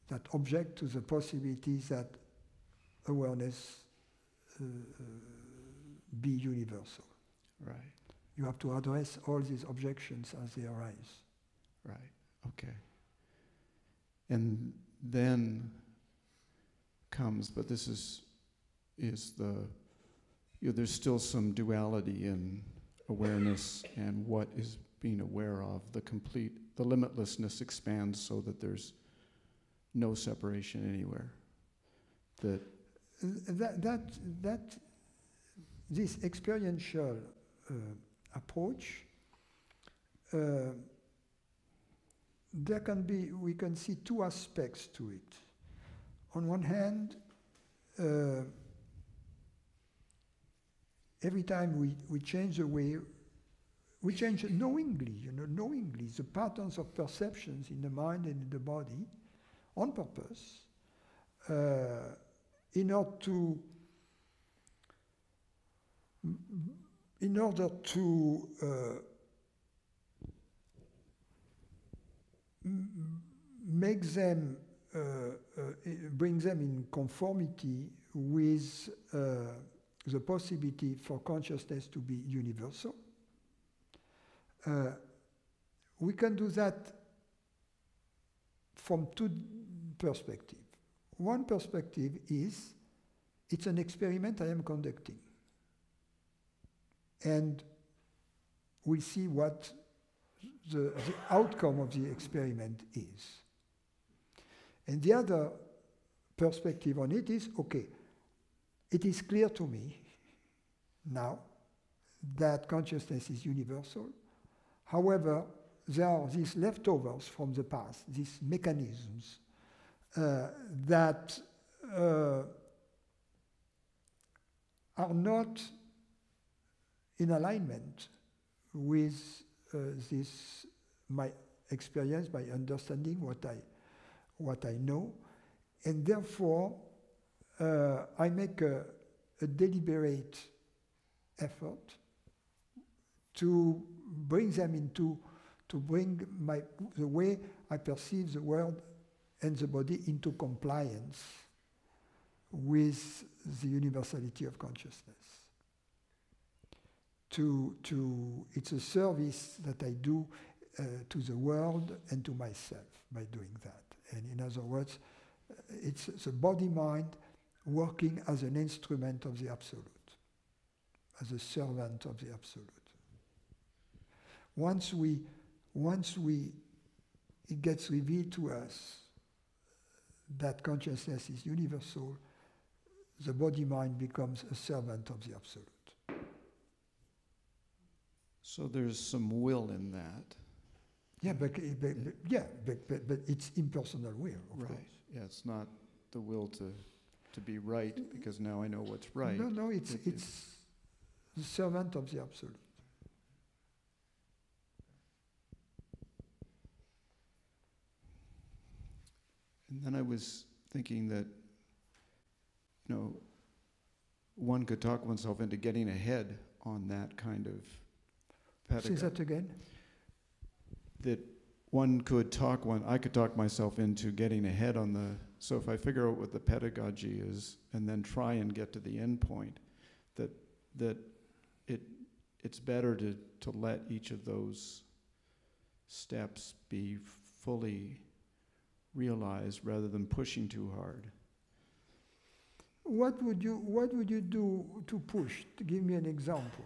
that object to the possibilities that awareness be universal. Right. You have to address all these objections as they arise. Right. Okay. And then comes, but this is the, there's still some duality in awareness and what is being aware of. The limitlessness expands so that there's no separation anywhere. This experiential approach, we can see two aspects to it. On one hand, every time we change the way, we change knowingly, knowingly the patterns of perceptions in the mind and in the body, on purpose, in order to make them, bring them in conformity with the possibility for consciousness to be universal. We can do that from two perspectives. One perspective is, it's an experiment I am conducting. And we'll see what the outcome of the experiment is. And the other perspective on it is, okay, it is clear to me now that consciousness is universal. However, there are these leftovers from the past, these mechanisms that are not in alignment with this, my experience, my understanding, what I know, and therefore I make a deliberate effort to bring them to bring the way I perceive the world and the body into compliance with the universality of consciousness. It's a service that I do to the world and to myself by doing that. And in other words, it's the body-mind working as an instrument of the Absolute, as a servant of the Absolute. Once it gets revealed to us that consciousness is universal, the body-mind becomes a servant of the Absolute. So there's some will in that. Yeah, but it's impersonal will, of course. Yeah, it's not the will to be right because now I know what's right. No, it's the servant of the Absolute. And then I was thinking that, one could talk oneself into getting ahead on that kind of pedagogy. Say that again? That I could talk myself into getting ahead on the, so if I figure out what the pedagogy is and then try and get to the end point, that it's better to let each of those steps be fully realized rather than pushing too hard. What would you do to push? To give me an example.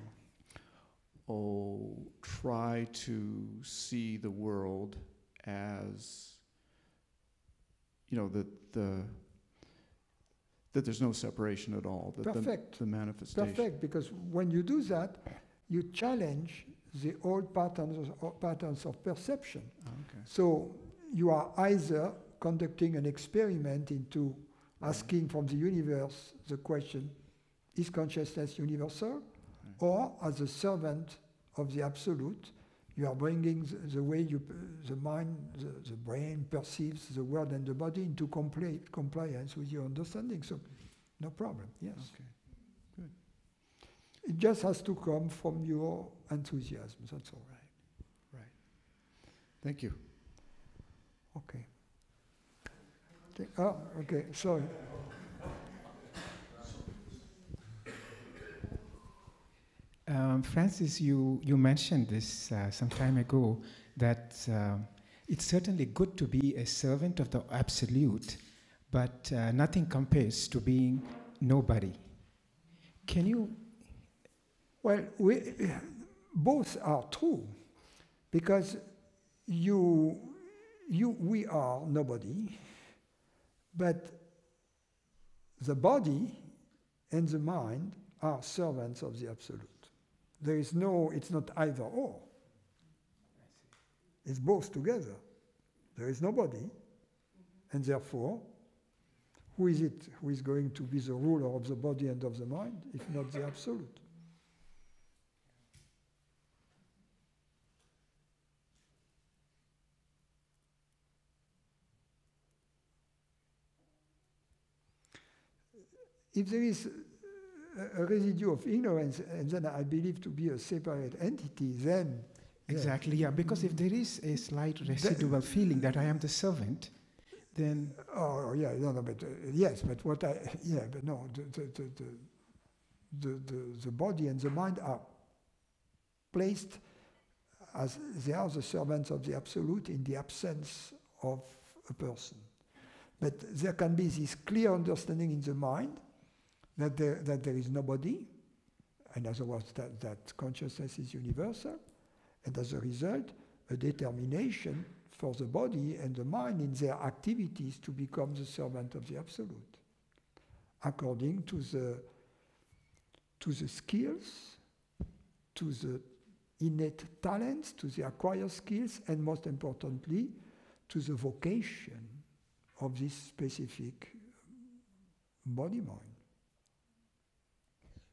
Try to see the world as, that there's no separation at all. That Perfect. The manifestation. Perfect, because when you do that, you challenge the old patterns of perception. Okay. So you are either conducting an experiment into asking from the universe the question, is consciousness universal? Or as a servant of the Absolute, you are bringing the way the mind, the brain perceives the world and the body into complete compliance with your understanding. So, no problem, yes. Okay, good. It just has to come from your enthusiasm, that's all. Right. Thank you. Okay. Oh, okay, sorry. Francis, you mentioned this some time ago, that it's certainly good to be a servant of the Absolute, but nothing compares to being nobody. Can you? Well, both are true, because we are nobody, but the body and the mind are servants of the Absolute. There is it's not either or. It's both together. There is nobody, and therefore, who is it who is going to be the ruler of the body and of the mind, if not the Absolute? If there is a residue of ignorance, and then I believe to be a separate entity, then... Exactly, yeah, because if there is a slight residual feeling that I am the servant, then... Oh, yeah, no, but yes, but what I... Yeah, but no, the body and the mind are placed as they are the servants of the Absolute in the absence of a person. But there can be this clear understanding in the mind that there is nobody, in other words, that consciousness is universal, and as a result, a determination for the body and the mind in their activities to become the servant of the Absolute, according to the skills, to the innate talents, to the acquired skills, and most importantly, to the vocation of this specific body-mind.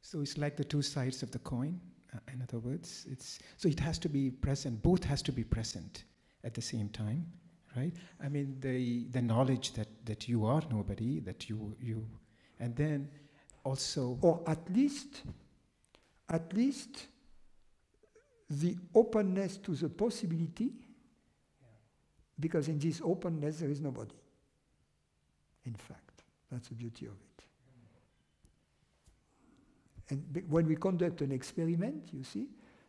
So it's like the two sides of the coin, in other words. So it has to be present, both has to be present at the same time, right? I mean, the knowledge that you are nobody, that you, and then also... Or at least the openness to the possibility, because in this openness there is nobody. In fact, that's the beauty of it. And when we conduct an experiment, you see,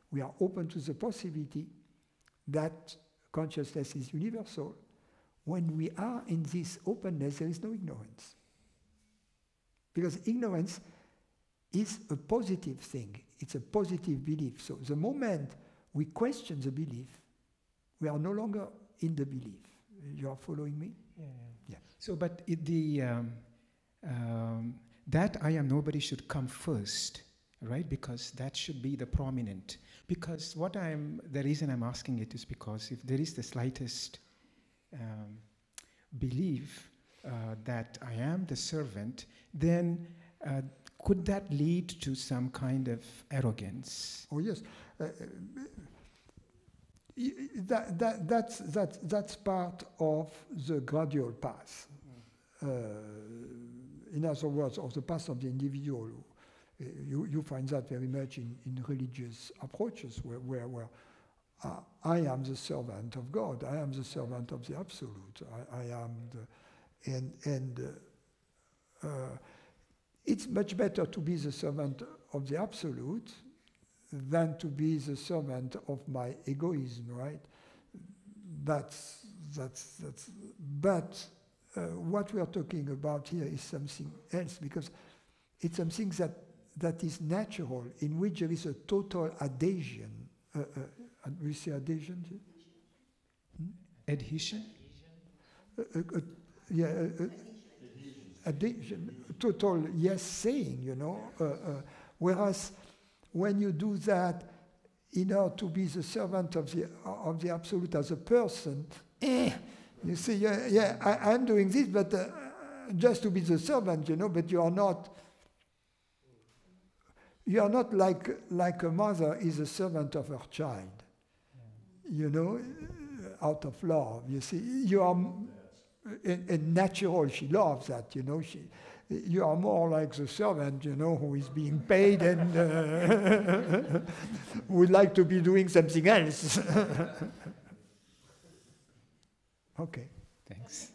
we are open to the possibility that consciousness is universal. When we are in this openness, there is no ignorance. Because ignorance is a positive thing. It's a positive belief. So the moment we question the belief, we are no longer in the belief. You are following me? Yeah. So, but that I am nobody should come first, right? Because that should be the prominent. Because the reason I'm asking it is because if there is the slightest belief that I am the servant, then could that lead to some kind of arrogance? Oh yes, that's part of the gradual path. In other words, of the path of the individual. You find that very much in religious approaches where I am the servant of God, I am the servant of the Absolute, I am it's much better to be the servant of the Absolute than to be the servant of my egoism, right? But what we are talking about here is something else, because it's something that is natural, in which there is a total adhesion. We say adhesion? Adhesion? Adhesion, total yes saying, you know. Whereas when you do that in order to be the servant of the Absolute as a person, you say, I'm doing this, but just to be the servant, you know, but you are not like a mother is a servant of her child, you know, out of love. You see, you are, and natural, she loves that, you know. You are more like the servant, you know, who is being paid and would like to be doing something else. Okay. Thanks.